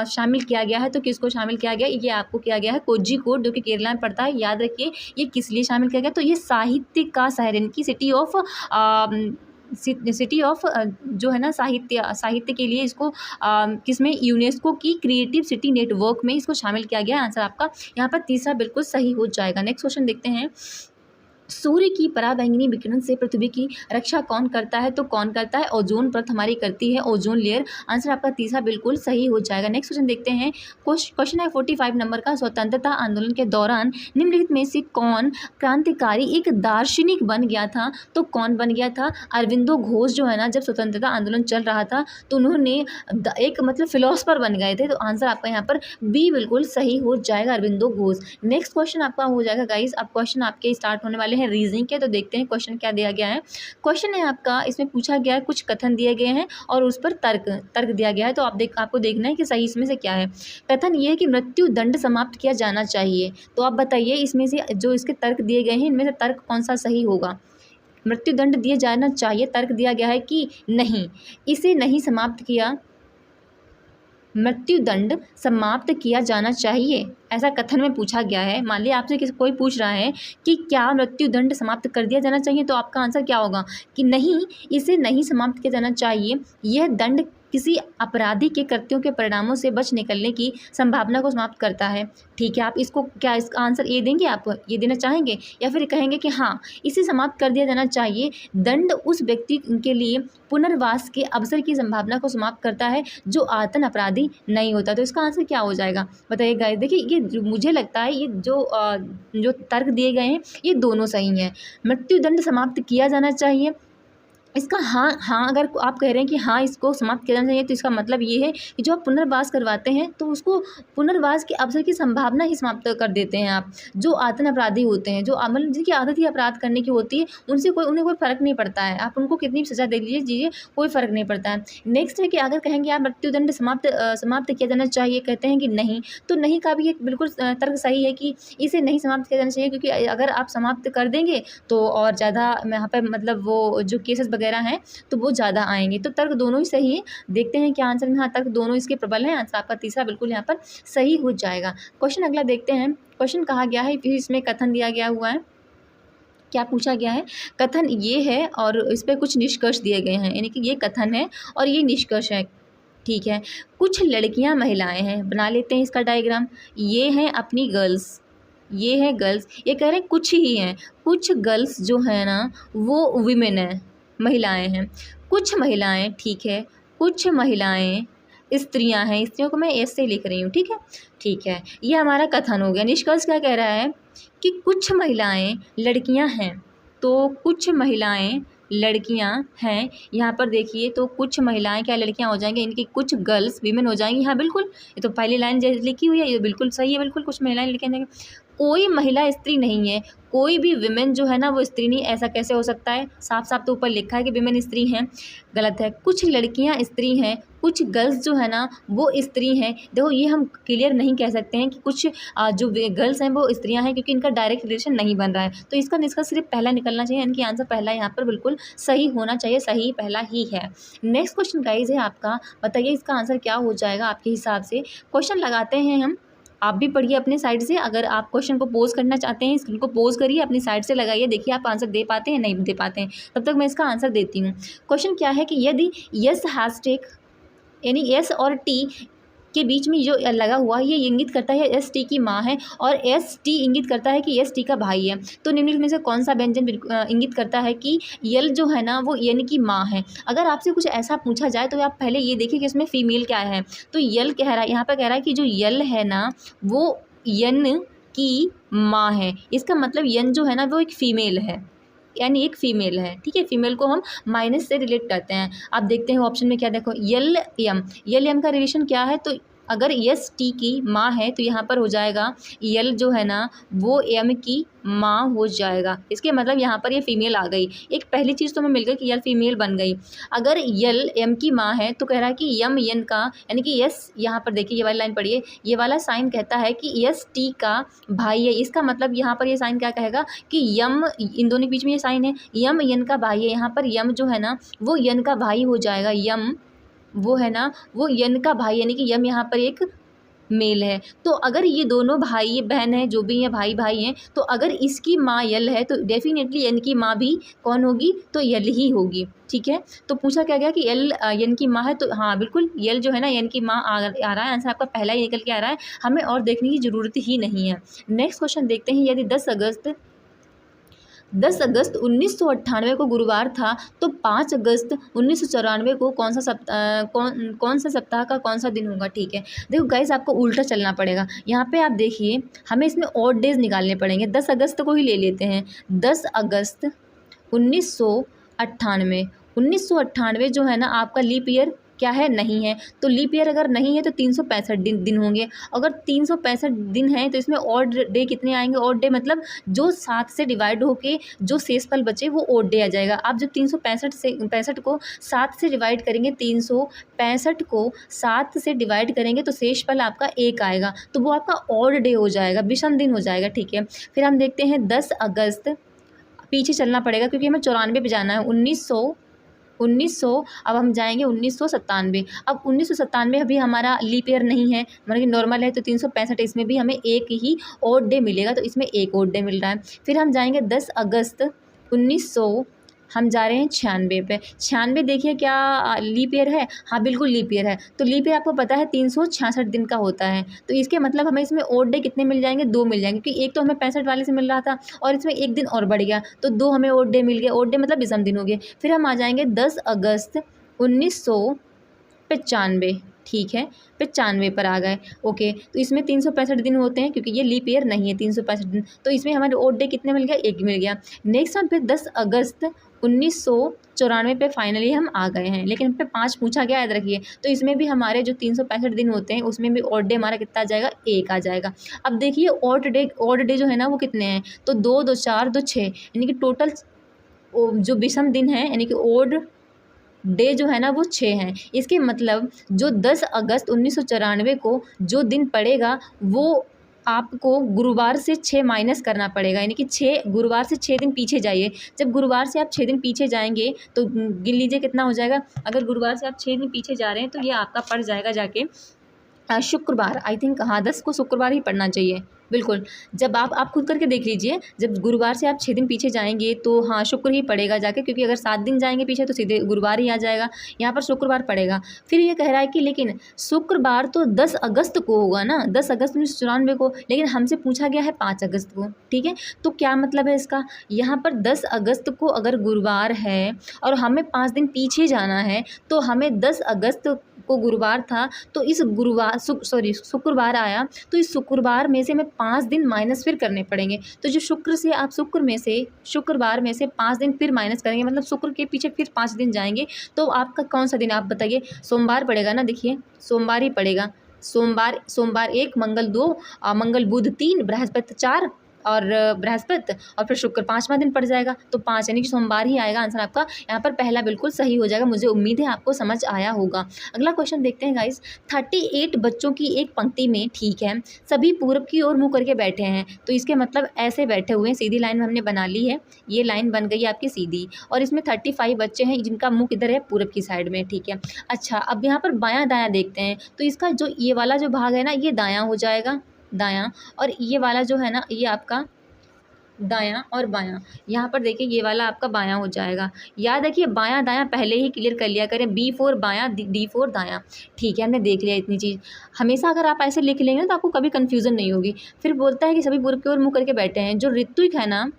शामिल किया गया है? तो किसको शामिल किया गया? ये आपको किया गया है कोझिकोड, जो कि केरला में पड़ता है। याद रखिए, ये किस लिए शामिल किया गया? तो ये साहित्य का शहर यानी कि सिटी ऑफ जो है ना, साहित्य के लिए इसको किसमें, यूनेस्को की क्रिएटिव सिटी नेटवर्क में इसको शामिल किया गया। आंसर आपका यहाँ पर तीसरा बिल्कुल सही हो जाएगा। नेक्स्ट क्वेश्चन देखते हैं, सूर्य की पराबैंगनी विकिरण से पृथ्वी की रक्षा कौन करता है? तो कौन करता है? ओजोन परत हमारी करती है, ओजोन लेयर। आंसर आपका तीसरा बिल्कुल सही हो जाएगा। नेक्स्ट क्वेश्चन देखते हैं। क्वेश्चन है 45 नंबर का, स्वतंत्रता आंदोलन के दौरान निम्नलिखित में से कौन क्रांतिकारी एक दार्शनिक बन गया था? तो कौन बन गया था? अरविंदो घोष जो है ना, जब स्वतंत्रता आंदोलन चल रहा था तो उन्होंने एक मतलब फिलोसफर बन गए थे। तो आंसर आपका यहाँ पर बी बिल्कुल सही हो जाएगा, अरविंदो घोष। नेक्स्ट क्वेश्चन आपका हो जाएगा गाइस, अब क्वेश्चन आपके स्टार्ट होने वाले हैं रीजनिंग के। तो देखते हैं क्वेश्चन क्या दिया गया है। क्वेश्चन है आपका, इसमें पूछा गया है, कुछ कथन दिए गए हैं और उस पर तर्क दिया गया है। तो आपको देखना है कि सही इसमें से क्या है। कथन ये है कि मृत्यु दंड समाप्त किया जाना चाहिए। तो आप बताइए, इसमें से जो इसके तर्क दिए गए हैं, इनमें से तर्क कौन सा सही होगा? मृत्यु दंड दिया जाना चाहिए, तर्क दिया गया है कि नहीं, इसे नहीं समाप्त किया, मृत्युदंड समाप्त किया जाना चाहिए, ऐसा कथन में पूछा गया है। मान लिया आपसे कोई पूछ रहा है कि क्या मृत्युदंड समाप्त कर दिया जाना चाहिए, तो आपका आंसर क्या होगा कि नहीं, इसे नहीं समाप्त किया जाना चाहिए। यह दंड किसी अपराधी के कृत्यों के परिणामों से बच निकलने की संभावना को समाप्त करता है। ठीक है, आप इसको क्या इसका आंसर ये देंगे, आप ये देना चाहेंगे, या फिर कहेंगे कि हाँ, इसे समाप्त कर दिया जाना चाहिए। दंड उस व्यक्ति के लिए पुनर्वास के अवसर की संभावना को समाप्त करता है जो आतन अपराधी नहीं होता। तो इसका आंसर क्या हो जाएगा बताइए गाइस। देखिए, ये मुझे लगता है ये जो तर्क दिए गए हैं ये दोनों सही हैं। मृत्युदंड समाप्त किया जाना चाहिए, इसका हाँ अगर आप कह रहे हैं कि हाँ इसको समाप्त किया जाना चाहिए, तो इसका मतलब ये है कि जो आप पुनर्वास करवाते हैं तो उसको पुनर्वास के अवसर की संभावना ही समाप्त कर देते हैं आप। जो आतन अपराधी होते हैं, जो मतलब जिनकी आदत ही अपराध करने की होती है, उनसे उन्हें कोई फ़र्क नहीं पड़ता है, आप उनको कितनी भी सज़ा दे दीजिए कोई फ़र्क नहीं पड़ता है। नेक्स्ट है कि अगर कहेंगे आप मृत्युदंड समाप्त किया जाना चाहिए, कहते हैं कि नहीं, तो नहीं का भी एक बिल्कुल तर्क सही है कि इसे नहीं समाप्त किया जाना चाहिए, क्योंकि अगर आप समाप्त कर देंगे तो और ज़्यादा यहाँ पर मतलब वो जो केसेस वगैरह हैं तो वो ज़्यादा आएंगे। तो तर्क दोनों ही सही है। देखते हैं क्या आंसर में, हाँ तर्क दोनों इसके प्रबल हैं। आंसर आपका तीसरा बिल्कुल यहाँ पर सही हो जाएगा। क्वेश्चन अगला देखते हैं। क्वेश्चन कहा गया है, फिर इसमें कथन दिया गया हुआ है, क्या पूछा गया है। कथन ये है और इस पर कुछ निष्कर्ष दिए गए हैं, यानी कि ये कथन है और ये निष्कर्ष है। ठीक है, कुछ लड़कियां महिलाएं हैं, बना लेते हैं इसका डायग्राम। ये हैं अपनी गर्ल्स, ये है गर्ल्स, ये कह रहे हैं कुछ ही हैं, कुछ गर्ल्स जो है ना वो वीमेन है, महिलाएं हैं, कुछ महिलाएं। ठीक है, कुछ महिलाएं स्त्रियां हैं, स्त्रियों को मैं ऐसे लिख रही हूँ। ठीक है, ये हमारा कथन हो गया। निष्कर्ष क्या कह रहा है कि कुछ महिलाएं लड़कियां हैं, तो कुछ महिलाएं लड़कियां हैं। यहाँ पर देखिए, तो कुछ महिलाएं क्या लड़कियां हो जाएंगी, इनकी कुछ गर्ल्स वीमेन हो जाएंगी। हाँ बिल्कुल, ये तो पहली लाइन जैसे लिखी हुई है, ये बिल्कुल सही है, बिल्कुल कुछ महिलाएं लड़कियां हो जाएंगी। कोई महिला स्त्री नहीं है, कोई भी विमेन जो है ना वो स्त्री नहीं। ऐसा कैसे हो सकता है? साफ साफ तो ऊपर लिखा है कि विमेन स्त्री हैं, गलत है। कुछ लड़कियां स्त्री हैं, कुछ गर्ल्स जो है ना वो स्त्री हैं। देखो ये हम क्लियर नहीं कह सकते हैं कि कुछ जो गर्ल्स हैं वो स्त्रियां हैं, क्योंकि इनका डायरेक्ट रिलेशन नहीं बन रहा है। तो इसका निष्कर्ष सिर्फ पहला निकलना चाहिए, इनकी आंसर पहला यहाँ पर बिल्कुल सही होना चाहिए, सही पहला ही है। नेक्स्ट क्वेश्चन गाइज है आपका, बताइए इसका आंसर क्या हो जाएगा आपके हिसाब से। क्वेश्चन लगाते हैं हम, आप भी पढ़िए अपने साइड से। अगर आप क्वेश्चन को पोज करना चाहते हैं, स्क्रीन को पोज करिए, अपनी साइड से लगाइए, देखिए आप आंसर दे पाते हैं नहीं दे पाते हैं। तब तक मैं इसका आंसर देती हूँ। क्वेश्चन क्या है कि यदि यस हैशटैग यानी एस और टी के बीच में जो लगा हुआ है ये इंगित करता है एस टी की माँ है, और एस टी इंगित करता है कि एस टी का भाई है, तो निम्नलिखित में से कौन सा व्यंजन इंगित करता है कि यल जो है ना वो यन की माँ है। अगर आपसे कुछ ऐसा पूछा जाए तो आप पहले ये देखिए कि इसमें फीमेल क्या है। तो यल कह रहा है, यहाँ पर कह रहा है कि जो यल है ना वो यन की माँ है। इसका मतलब यन जो है ना वो एक फीमेल है, यानी एक फीमेल है। ठीक है, फीमेल को हम माइनस से रिलेट करते हैं। आप देखते हैं ऑप्शन में क्या, देखो यल एम का रिलेशन क्या है। तो अगर एस टी की माँ है तो यहाँ पर हो जाएगा यल जो है ना वो एम की माँ हो जाएगा। इसके मतलब यहाँ पर ये फीमेल आ गई। एक पहली चीज़ तो हमें मिल गई कि यल फीमेल बन गई। अगर यल एम की माँ है तो कह रहा है कि यम यन का, यानी कि यस, यहाँ पर देखिए ये वाली लाइन पढ़िए, ये वाला साइन कहता है कि यस टी का भाई है। इसका मतलब यहाँ पर ये साइन क्या कहेगा कि यम, इन दोनों के बीच में ये साइन है, यम यन का भाई है। यहाँ पर यम जो है ना वो यन का भाई हो जाएगा, यम वो है ना वो यन का भाई, यानी कि यम यहाँ पर एक मेल है। तो अगर ये दोनों भाई बहन है, जो भी हैं भाई भाई हैं, तो अगर इसकी माँ यल है तो डेफिनेटली यन की माँ भी कौन होगी, तो यल ही होगी। ठीक है, तो पूछा क्या गया कि यल यन की माँ है, तो हाँ बिल्कुल यल जो है ना यन की माँ आ रहा है। आंसर आपका पहला ही निकल के आ रहा है, हमें और देखने की ज़रूरत ही नहीं है। नेक्स्ट क्वेश्चन देखते हैं, यदि 10 अगस्त 1998 को गुरुवार था तो 5 अगस्त 1994 को कौन सा सप्ताह का कौन सा दिन होगा। ठीक है, देखो गाइस आपको उल्टा चलना पड़ेगा। यहाँ पे आप देखिए हमें इसमें ऑड डेज निकालने पड़ेंगे। 10 अगस्त को ही ले लेते हैं। 10 अगस्त 1998, 1998 जो है ना आपका लीप ईयर क्या है, नहीं है। तो लीप ईयर अगर नहीं है तो 365 दिन होंगे। अगर 365 दिन हैं तो इसमें ऑड डे कितने आएंगे। ऑड डे मतलब जो 7 से डिवाइड होके जो शेषफल बचे वो ऑड डे आ जाएगा। आप जब 365 को 7 से डिवाइड करेंगे, 365 को 7 से डिवाइड करेंगे तो शेषफल आपका 1 आएगा, तो वो आपका ऑड डे हो जाएगा, विषम दिन हो जाएगा। ठीक है, फिर हम देखते हैं 10 अगस्त, पीछे चलना पड़ेगा क्योंकि हमें 94 पे जाना है। 1900 अब हम जाएंगे 1997। अब 1997 अभी हमारा लीप ईयर नहीं है, मतलब कि नॉर्मल है, तो 365 इसमें भी हमें एक ही ओड डे मिलेगा, तो इसमें एक ओड डे मिल रहा है। फिर हम जाएंगे 10 अगस्त 1900, हम जा रहे हैं 96 पे। 96 देखिए क्या लीप ईयर है, हाँ बिल्कुल लीप ईयर है। तो लीप ईयर आपको पता है 366 दिन का होता है, तो इसके मतलब हमें इसमें ओड डे कितने मिल जाएंगे, 2 मिल जाएंगे, क्योंकि एक तो हमें 65 वाले से मिल रहा था और इसमें एक दिन और बढ़ गया, तो 2 हमें ओड डे मिल गया। ओड डे मतलब विषम दिन हो गए। फिर हम आ जाएंगे 10 अगस्त 1995। ठीक है, 95 पर आ गए। ओके, तो इसमें 365 दिन होते हैं क्योंकि ये लीप ईयर नहीं है। 365 दिन, तो इसमें हमारे ओड डे कितने मिल गया, एक मिल गया। नेक्स्ट हम फिर 10 अगस्त 1994 पे फाइनली हम आ गए हैं, लेकिन हम पे 5 पूछा गया, याद रखिए। तो इसमें भी हमारे जो 365 दिन होते हैं उसमें भी ऑड डे हमारा कितना आ जाएगा, 1 आ जाएगा। अब देखिए ऑड डे जो है ना वो कितने हैं, तो 2 2 4 2 6, यानी कि टोटल जो विषम दिन है यानी कि ओड डे जो है ना वो 6 हैं। इसके मतलब जो 10 अगस्त 1994 को जो दिन पड़ेगा वो आपको गुरुवार से 6 माइनस करना पड़ेगा, यानी कि 6 गुरुवार से 6 दिन पीछे जाइए। जब गुरुवार से आप 6 दिन पीछे जाएंगे तो गिन लीजिए कितना हो जाएगा। अगर गुरुवार से आप 6 दिन पीछे जा रहे हैं तो ये आपका पड़ जाएगा जाके शुक्रवार। आई थिंक हाँ 10 को शुक्रवार ही पढ़ना चाहिए, बिल्कुल। जब आप खुद करके देख लीजिए, जब गुरुवार से आप 6 दिन पीछे जाएंगे तो हाँ शुक्र ही पड़ेगा जाके, क्योंकि अगर 7 दिन जाएंगे पीछे तो सीधे गुरुवार ही आ जाएगा, यहाँ पर शुक्रवार पड़ेगा। फिर ये कह रहा है कि लेकिन शुक्रवार तो 10 अगस्त को होगा ना, 10 अगस्त 1994 को, लेकिन हमसे पूछा गया है 5 अगस्त को। ठीक है, तो क्या मतलब है इसका, यहाँ पर 10 अगस्त को अगर गुरुवार है और हमें 5 दिन पीछे जाना है तो हमें 10 अगस्त को गुरुवार था तो इस शुक्रवार आया, तो इस शुक्रवार में से हमें 5 दिन माइनस फिर करने पड़ेंगे। तो जो शुक्रवार में से 5 दिन फिर माइनस करेंगे, मतलब शुक्र के पीछे फिर 5 दिन जाएंगे, तो आपका कौन सा दिन आप बताइए। सोमवार पड़ेगा ना, देखिए सोमवार ही पड़ेगा। सोमवार सोमवार 1, मंगल 2, मंगल बुध 3, बृहस्पति 4 और बृहस्पति और फिर शुक्र 5वां दिन पड़ जाएगा, तो 5 यानी कि सोमवार ही आएगा आंसर आपका। यहाँ पर पहला बिल्कुल सही हो जाएगा। मुझे उम्मीद है आपको समझ आया होगा। अगला क्वेश्चन देखते हैं गाइस। 38 बच्चों की एक पंक्ति में, ठीक है, सभी पूरब की ओर मुँह करके बैठे हैं, तो इसके मतलब ऐसे बैठे हुए हैं, सीधी लाइन में हमने बना ली है, ये लाइन बन गई आपकी सीधी, और इसमें 35 बच्चे हैं जिनका मुँह किधर है, पूरब की साइड में, ठीक है। अच्छा, अब यहाँ पर बायां दायां देखते हैं, तो इसका जो ये वाला जो भाग है ना, ये दायां हो जाएगा, दायां, और ये वाला जो है ना, ये आपका दायां और बायां। यहाँ पर देखिए ये वाला आपका बायां हो जाएगा। याद रखिए बायां दायां पहले ही क्लियर कर लिया करें, B4 बायां, D4 दायां, ठीक है, हमने देख लिया इतनी चीज़। हमेशा अगर आप ऐसे लिख लेंगे ना तो आपको कभी कन्फ्यूज़न नहीं होगी। फिर बोलता है कि सभी पूरब की ओर मुँह करके बैठे हैं। जो ऋत्विक है ना,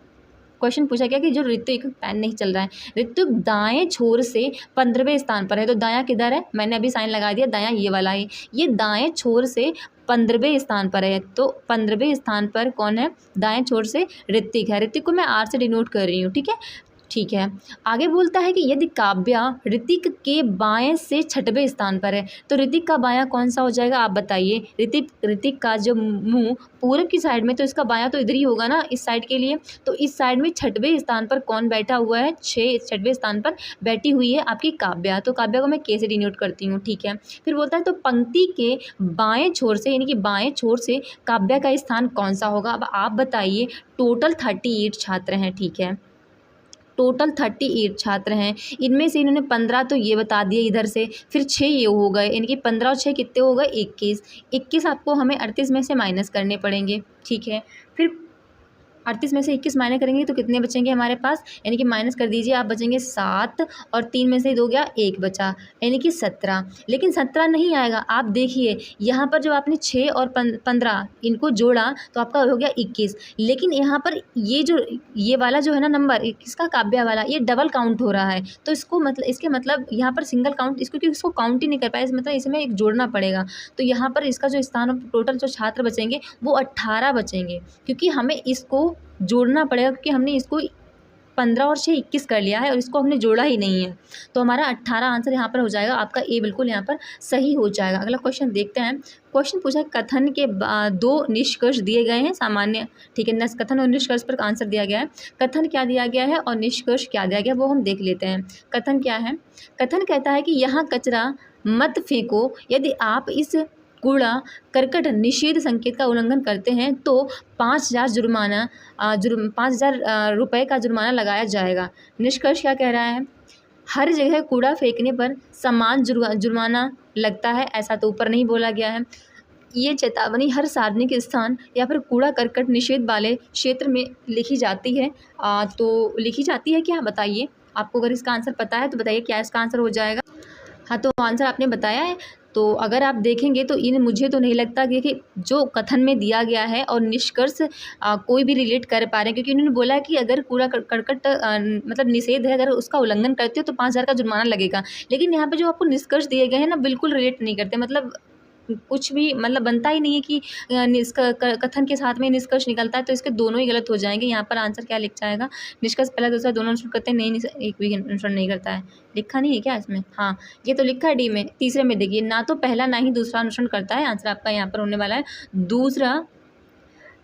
क्वेश्चन पूछा गया कि जो ऋत्विक, पैन नहीं चल रहा है, ऋत्विक दाएं छोर से 15वें स्थान पर है, तो दायां किधर है, मैंने अभी साइन लगा दिया, दायां ये वाला है, ये दाएं छोर से 15वें स्थान पर है, तो 15वें स्थान पर कौन है, दाएं छोर से ऋत्विक है। ऋत्विक को मैं R से डिनोट कर रही हूँ, ठीक है, ठीक है। आगे बोलता है कि यदि काव्या ऋतिक के बाएं से 6वें स्थान पर है, तो ऋतिक का बायां कौन सा हो जाएगा, आप बताइए। ऋतिक का जो मुंह पूरब की साइड में, तो इसका बायां तो इधर ही होगा ना, इस साइड के लिए, तो इस साइड में 6वें स्थान पर कौन बैठा हुआ है, 6वें स्थान पर बैठी हुई है आपकी काव्या, तो काव्या को मैं K से डिनोट करती हूँ, ठीक है। फिर बोलता है तो पंक्ति के बाएं छोर से, यानी कि बाएं छोर से काव्या का स्थान कौन सा होगा, अब आप बताइए। टोटल 38 छात्र हैं, ठीक है, टोटल 38 छात्र हैं, इनमें से इन्होंने 15 तो ये बता दिए इधर से, फिर 6 ये हो गए, यानी कि 15 और 6 कितने हो गए, 21 आपको हमें 38 में से माइनस करने पड़ेंगे, ठीक है। फिर 38 में से 21 माइनस करेंगे तो कितने बचेंगे हमारे पास, यानी कि माइनस कर दीजिए आप, बचेंगे 7 और 3 में से 2 गया 1 बचा, यानी कि 17। लेकिन 17 नहीं आएगा, आप देखिए यहाँ पर जो आपने 6 और 15 इनको जोड़ा तो आपका हो गया 21, लेकिन यहाँ पर ये वाला जो है ना नंबर, इसका काव्या वाला, ये डबल काउंट हो रहा है, तो इसको मतलब इसके मतलब यहाँ पर सिंगल काउंट, इसको क्योंकि इसको काउंट ही नहीं कर पाया, इस मतलब इसमें एक जोड़ना पड़ेगा, तो यहाँ पर इसका जो स्थान टोटल जो छात्र बचेंगे वो 18 बचेंगे, क्योंकि हमें इसको जोड़ना पड़ेगा, क्योंकि हमने इसको 15 और 6 21 कर लिया है और इसको हमने जोड़ा ही नहीं है, तो हमारा 18 आंसर यहाँ पर हो जाएगा, आपका ए बिल्कुल यहाँ पर सही हो जाएगा। अगला क्वेश्चन देखते हैं। क्वेश्चन पूछा कथन के 2 निष्कर्ष दिए गए हैं सामान्य, ठीक है, कथन और निष्कर्ष पर आंसर दिया गया है। कथन क्या दिया गया है और निष्कर्ष क्या दिया गया वो हम देख लेते हैं। कथन क्या है, कथन कहता है कि यहाँ कचरा मत फेंको, यदि आप इस कूड़ा करकट निषेध संकेत का उल्लंघन करते हैं तो 5,000 जुर्माना 5,000 रुपये का जुर्माना लगाया जाएगा। निष्कर्ष क्या कह रहा है, हर जगह कूड़ा फेंकने पर समान जुर्माना लगता है, ऐसा तो ऊपर नहीं बोला गया है। ये चेतावनी हर सार्वजनिक स्थान या फिर कूड़ा करकट निषेध वाले क्षेत्र में लिखी जाती है, तो लिखी जाती है क्या, बताइए। आपको अगर इसका आंसर पता है तो बताइए क्या इसका आंसर हो जाएगा। हाँ, तो आंसर आपने बताया है, तो अगर आप देखेंगे तो मुझे तो नहीं लगता कि जो कथन में दिया गया है और निष्कर्ष कोई भी रिलेट कर पा रहे हैं, क्योंकि उन्होंने बोला है कि अगर कूड़ा करकट मतलब निषेध है, अगर उसका उल्लंघन करते हो तो 5,000 का जुर्माना लगेगा, लेकिन यहाँ पे जो आपको निष्कर्ष दिए गए हैं ना बिल्कुल रिलेट नहीं करते, मतलब कुछ भी मतलब बनता ही नहीं है कि कथन के साथ में निष्कर्ष निकलता है, तो इसके दोनों ही गलत हो जाएंगे। यहाँ पर आंसर क्या लिख जाएगा, निष्कर्ष पहला दूसरा दोनों अनुसरण करते हैं, नहीं एक भी अनुसरण नहीं करता है, लिखा नहीं है क्या इसमें, हाँ ये तो लिखा है डी में। तीसरे में देखिए, ना तो पहला ना ही दूसरा अनुसरण करता है, आंसर आपका यहाँ पर होने वाला है दूसरा,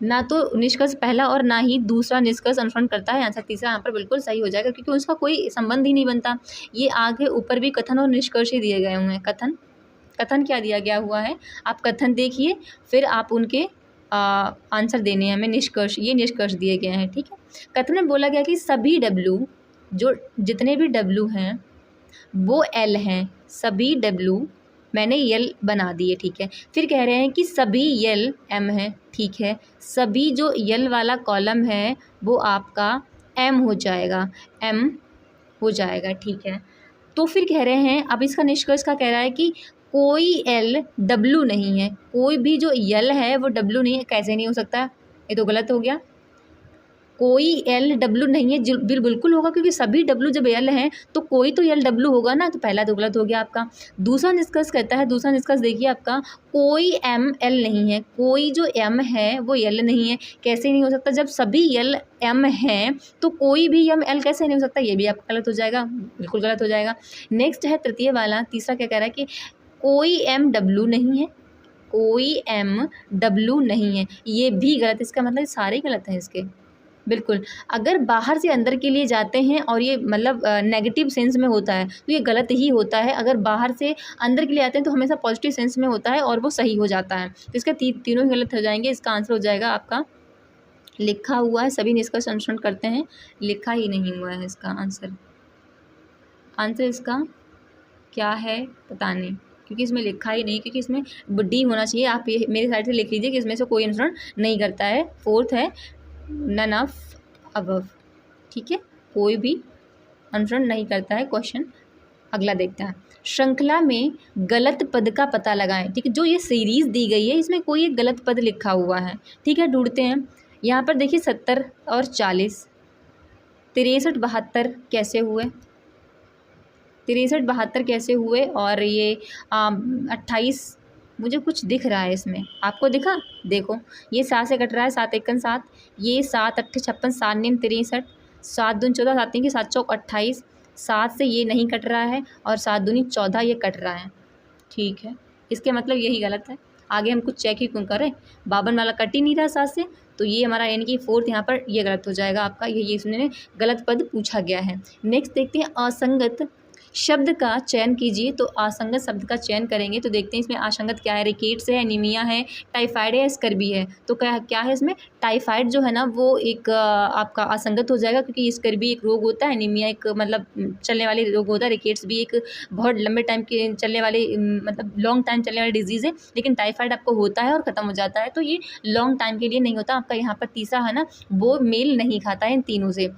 ना तो निष्कर्ष पहला और ना ही दूसरा निष्कर्ष अनुसरण करता है, आंसर तीसरा यहाँ पर बिल्कुल सही हो जाएगा, क्योंकि उसका कोई संबंध ही नहीं बनता। ये आगे ऊपर भी कथन और निष्कर्ष ही दिए गए हुए हैं। कथन क्या दिया गया हुआ है, आप कथन देखिए फिर आप उनके आंसर देने हैं हमें। निष्कर्ष, ये निष्कर्ष दिए गए हैं, ठीक है। कथन में बोला गया कि सभी W, जो जितने भी W हैं वो L हैं, सभी W मैंने L बना दिए, ठीक है। फिर कह रहे हैं कि सभी L M है, ठीक है, सभी जो L वाला कॉलम है वो आपका M हो जाएगा, M हो जाएगा, ठीक है। तो फिर कह रहे हैं, अब इसका निष्कर्ष का कह रहा है कि कोई L W नहीं है, कोई भी जो L है वो W नहीं है, कैसे नहीं हो सकता, ये तो गलत हो गया। कोई L W नहीं है, बिल्कुल होगा, क्योंकि सभी W जब L हैं तो कोई तो L W होगा ना, तो पहला तो गलत हो गया आपका। दूसरा निष्कर्ष कहता है, दूसरा निष्कर्ष देखिए आपका, कोई M L नहीं है, कोई जो M है वो L नहीं है, कैसे नहीं हो सकता, जब सभी L M हैं तो कोई भी M L कैसे नहीं हो सकता, ये भी आपका गलत हो जाएगा, बिल्कुल गलत हो जाएगा। नेक्स्ट है तृतीय वाला, तीसरा क्या कह रहा है कि कोई M W नहीं है, कोई MW नहीं है, ये भी गलत। इसका मतलब सारे गलत हैं इसके, बिल्कुल। अगर बाहर से अंदर के लिए जाते हैं और ये मतलब नेगेटिव सेंस में होता है तो ये गलत ही होता है। अगर बाहर से अंदर के लिए आते हैं तो हमेशा पॉजिटिव सेंस में होता है और वो सही हो जाता है। तो इसका तीनों ही गलत हो जाएंगे। इसका आंसर हो जाएगा आपका लिखा हुआ है, सभी निष्कर्ष अनुसरण करते हैं, लिखा ही नहीं हुआ है इसका आंसर। आंसर इसका क्या है पता नहीं, क्योंकि इसमें लिखा ही नहीं, क्योंकि इसमें डी होना चाहिए। आप ये मेरी साइड से लिख लीजिए कि इसमें से कोई अनुसरण नहीं करता है। फोर्थ है नन ऑफ अबव, ठीक है, कोई भी अनुसरण नहीं करता है। क्वेश्चन अगला देखते हैं। श्रृंखला में गलत पद का पता लगाएं, ठीक है। जो ये सीरीज दी गई है इसमें कोई एक गलत पद लिखा हुआ है, ठीक है, ढूंढते हैं। यहाँ पर देखिए 70 और 40, 63 72 कैसे हुए, 63 72 कैसे हुए, और ये 28 मुझे कुछ दिख रहा है इसमें, आपको दिखा? देखो ये 7 से कट रहा है, 7 एकन 7, ये 7 8 56, 7 9 63, 7 दूनी 14, 7 3 की 7 चौक 28, 7 से ये नहीं कट रहा है और 7 दूनी 14 ये कट रहा है, ठीक है। इसके मतलब यही गलत है। आगे हम कुछ चेक ही क्यों करें, 52 वाला कट ही नहीं रहा 7 से, तो ये हमारा यानी कि फोर्थ यहाँ पर ये गलत हो जाएगा आपका। ये इसमें गलत पद पूछा गया है। नेक्स्ट देखते हैं असंगत शब्द का चयन कीजिए। तो असंगत शब्द का चयन करेंगे तो देखते हैं इसमें असंगत क्या है, रिकेट्स है, एनीमिया है, टाइफाइड है, स्कर्वी है। तो क्या है इसमें, टाइफाइड जो है ना वो एक आपका असंगत हो जाएगा, क्योंकि स्कर्वी एक रोग होता है, एनीमिया एक मतलब चलने वाली रोग होता है, रिकेट्स भी एक बहुत लंबे टाइम के चलने वाली मतलब लॉन्ग टाइम चलने वाली डिजीज़ है। लेकिन टाइफाइड आपको होता है और ख़त्म हो जाता है, तो ये लॉन्ग टाइम के लिए नहीं होता। आपका यहाँ पर तीसरा है ना वो मेल नहीं खाता है इन तीनों से।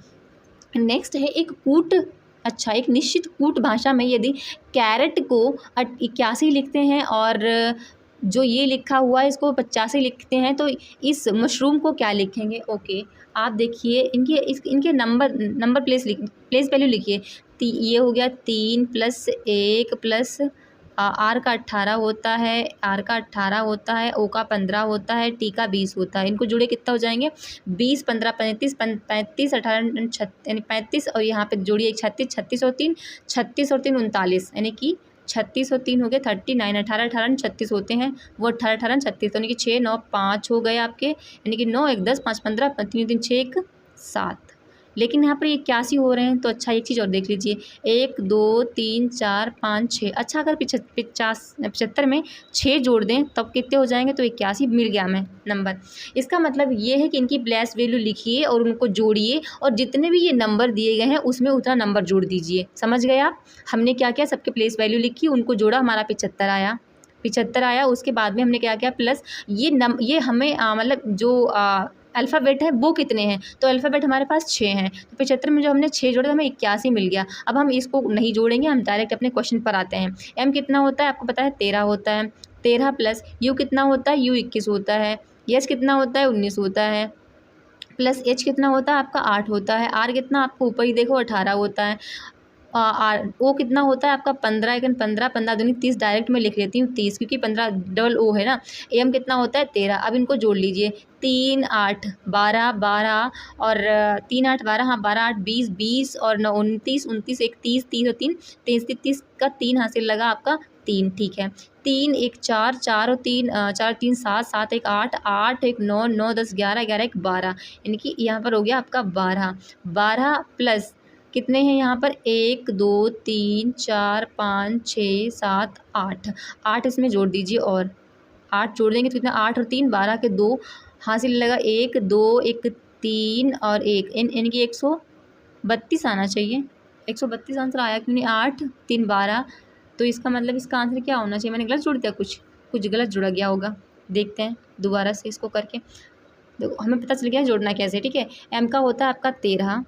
नेक्स्ट है एक कूट, अच्छा एक निश्चित कूट भाषा में यदि कैरेट को 81 लिखते हैं और जो ये लिखा हुआ है इसको 85 लिखते हैं, तो इस मशरूम को क्या लिखेंगे? ओके, आप देखिए इनके नंबर प्लेस वैल्यू लिखिए। ये हो गया 3 + 1 प्लस आर का 18 होता है, आर का 18 होता है, ओ का 15 होता है, टी का 20 होता है। इनको जुड़े कितना हो जाएंगे? 20 15 35 35 18 यानी 35, और यहाँ पे जोड़िए 36 36 और 3 36 और 3 39, यानी कि 36 और 3 हो गए 39, 18 18 36 होते हैं, वो 18 18 36, यानी कि 6 9 5 हो गए आपके, यानी कि 9 1 10 5 15 3 3 6 1 7। लेकिन यहाँ पर ये 81 हो रहे हैं। तो अच्छा एक चीज़ और देख लीजिए, 1 2 3 4 5 6, अच्छा अगर 75 में 6 जोड़ दें तब कितने हो जाएंगे? तो 81 मिल गया हमें नंबर। इसका मतलब ये है कि इनकी प्लेस वैल्यू लिखिए और उनको जोड़िए, और जितने भी ये नंबर दिए गए हैं उसमें उतना नंबर जोड़ दीजिए। समझ गए आप? हमने क्या किया, सबके प्लेस वैल्यू लिखी, उनको जोड़ा, हमारा 75 आया, 75 आया। उसके बाद में हमने क्या किया, प्लस ये हमें मतलब जो अल्फ़ाबेट है वो कितने हैं? तो अल्फ़ाबेट हमारे पास 6 हैं, तो 75 में जो हमने 6 जोड़े तो हमें 81 मिल गया। अब हम इसको नहीं जोड़ेंगे, हम डायरेक्ट अपने क्वेश्चन पर आते हैं। एम कितना होता है आपको पता है? 13 होता है। 13 प्लस यू कितना होता है? यू 21 होता है। एच कितना होता है? 19 होता है। प्लस एच कितना होता है आपका? 8 होता है। आर कितना आपको ऊपर ही देखो 18 होता है। ओ कितना होता है आपका? 15, 15 15 दूनी 30, डायरेक्ट मैं लिख लेती हूँ 30, क्योंकि 15 डबल ओ है ना। एम कितना होता है? 13। अब इनको जोड़ लीजिए, 3 8 12 12 और 3 8 12, हाँ 12 8 20 20 और 9 29 29 1 30 30 और 3 33 का 3 हासिल लगा आपका 3, ठीक है। 3 1 4 4 और 3 4 3 7 7 1 8 8 1 9 9 10 11 11 1 12, यानी कि यहाँ पर हो गया आपका 12। 12 प्लस कितने हैं यहाँ पर? 1 2 3 4 5 6 7 8, 8 इसमें जोड़ दीजिए, और 8 जोड़ देंगे तो कितना? 8 और 3 12 के 2 हासिल लगा 1 2 1 3 और 1, यानी कि 132 आना चाहिए। 132 आंसर आया क्यों नहीं? 8 3 12, तो इसका मतलब इसका आंसर क्या होना चाहिए? मैंने गलत जोड़ दिया, कुछ गलत जुड़ा गया होगा। देखते हैं दोबारा से इसको करके, देखो हमें पता चल गया जोड़ना कैसे, ठीक है। एम का होता है आपका 13,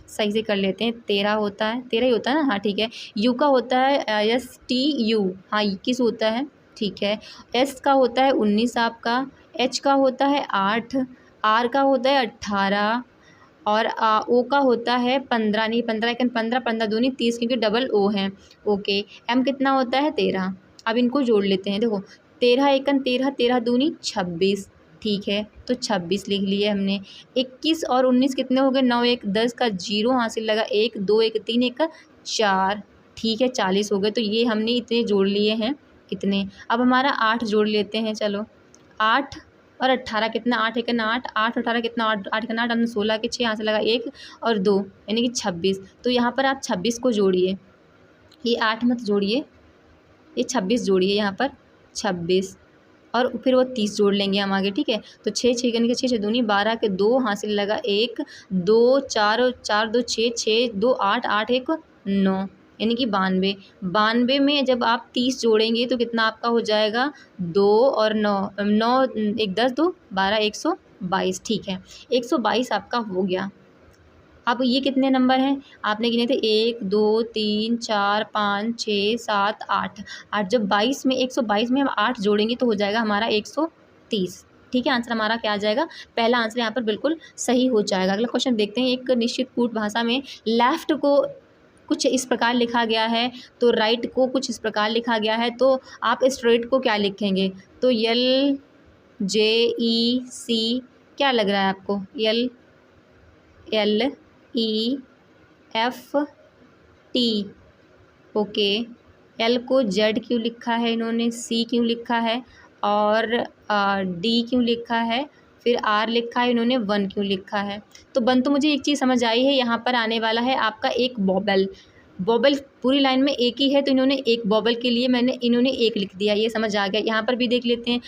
सही से कर लेते हैं, 13 होता है, 13 ही होता है ना, हाँ ठीक है। यू का होता है STU, हाँ 21 होता है, ठीक है। एस का होता है 19 आपका, एच का होता है 8, आर का होता है 18 और ओ का होता है 15, नहीं 15 15 15 दूनी 30, क्योंकि डबल ओ है, ओके। एम कितना होता है? 13। अब इनको जोड़ लेते हैं, देखो 13 एकन 13, 13 दूनी 26, ठीक है, तो 26 लिख लिए हमने। 21 और 19 कितने हो गए? 9 1 10 का 0 हासिल लगा 1 2 1 3 1 का 4, ठीक है, 40 हो गए। तो ये हमने इतने जोड़ लिए हैं इतने। अब हमारा 8 जोड़ लेते हैं, चलो 8 और 18 कितना, 8 एक 8, 8 18 कितना, 8 8 का 8, हमने 16 के 6 यहाँ से लगा 1 और 2 यानी कि 26। तो यहाँ पर आप 26 को जोड़िए, ये 8 मत जोड़िए, ये 26 जोड़िए यहाँ पर 26, और फिर वो 30 जोड़ लेंगे हम आगे, ठीक है। तो 6 6 यानी कि 6 6 दूनी 12 के 2 हासिल लगा 1 2 4 4 2 6 6 2 8 8 1 9 यानी कि 92। 92 में जब आप 30 जोड़ेंगे तो कितना आपका हो जाएगा, 2 और 9 9 1 10 2 12 122, ठीक है 122 आपका हो गया। अब ये कितने नंबर हैं आपने गिने थे, 1 2 3 4 5 6 7 8 8, जब 22 में 122 में हम 8 जोड़ेंगे तो हो जाएगा हमारा 130, ठीक है। आंसर हमारा क्या आ जाएगा, पहला आंसर यहाँ पर बिल्कुल सही हो जाएगा। अगला क्वेश्चन देखते हैं। एक निश्चित कूट भाषा में लेफ्ट को कुछ इस प्रकार लिखा गया है तो राइट को कुछ इस प्रकार लिखा गया है, तो आप स्ट्रेट को क्या लिखेंगे, तो LJEC क्या लग रहा है आपको, LEFT, ओके। L को Z क्यों लिखा है इन्होंने, C क्यों लिखा है, और D क्यों लिखा है, फिर R लिखा है इन्होंने, 1 क्यों लिखा है। तो तो मुझे एक चीज़ समझ आई है, यहाँ पर आने वाला है आपका एक बॉबल। बॉबल पूरी लाइन में एक ही है तो इन्होंने एक बॉबल के लिए इन्होंने एक लिख दिया, ये समझ आ गया। यहाँ पर भी देख लेते हैं,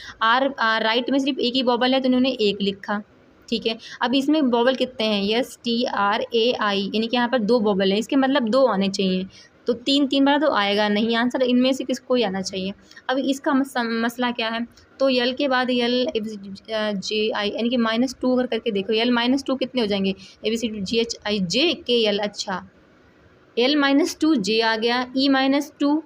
राइट में सिर्फ एक ही बॉबल है तो इन्होंने एक लिखा, ठीक है। अब इसमें बॉबल कितने हैं, STRAI यानी कि यहाँ पर 2 बॉबल हैं, इसके मतलब 2 आने चाहिए, तो 3 3 बार तो आएगा नहीं आंसर, इनमें से किसको ही आना चाहिए। अब इसका मसला क्या है, तो L के बाद LJI यानी कि -2 अगर करके देखो, L -2 कितने हो जाएंगे, ABCDGHIJKL, अच्छा L -2 J आ गया, E -2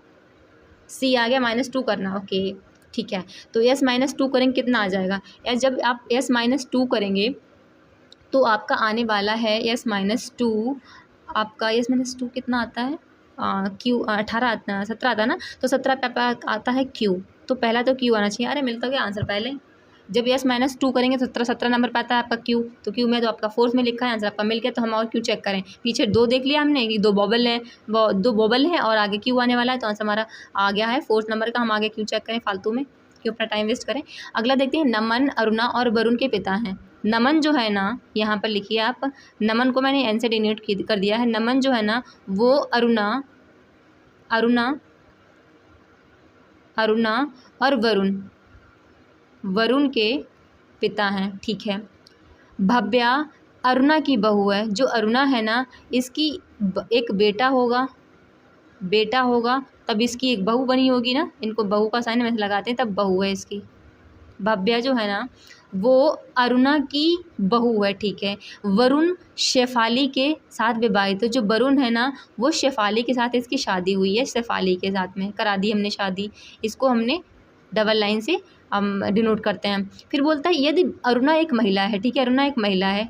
C आ गया, -2 करना, ओके ठीक है। तो S -2 करेंगे कितना आ जाएगा, जब आप S -2 करेंगे तो आपका आने वाला है S -2, आपका S -2 कितना आता है, Q 18 आता, 17 आता है ना, तो 17 पे आता है Q, तो पहला तो Q आना चाहिए। अरे मिलता गया आंसर पहले, जब S -2 करेंगे तो 17 नंबर पे आता है आपका Q, तो Q में तो आपका 4 में लिखा है, आंसर आपका मिल गया। तो हम और क्यों चेक करें, पीछे 2 देख लिया हमने, 2 बॉबल हैं, 2 बॉबल हैं और आगे Q आने वाला है, तो आंसर हमारा आ गया है 4 नंबर का। हम आगे क्यों चेक करें फालतू में, क्यों अपना टाइम वेस्ट करें। अगला देखते हैं, नमन, अरुणा और वरुण के पिता हैं। नमन जो है ना, यहाँ पर लिखिए आप, नमन को मैंने N से डिनोट कर दिया है। नमन जो है ना वो अरुणा और वरुण के पिता हैं, ठीक है। भव्या अरुणा की बहू है, जो अरुणा है ना इसकी एक बेटा होगा तब इसकी एक बहू बनी होगी ना, इनको बहू का साइन में लगाते हैं तब बहू है इसकी। भव्या जो है ना वो अरुणा की बहू है, ठीक है। वरुण शेफाली के साथ विवाहित है, जो वरुण है ना वो शेफाली के साथ इसकी शादी हुई है, शेफाली के साथ में करा दी हमने शादी, इसको हमने डबल लाइन से हम डिनोट करते हैं। फिर बोलता है यदि अरुणा एक महिला है, ठीक है, अरुणा एक महिला है,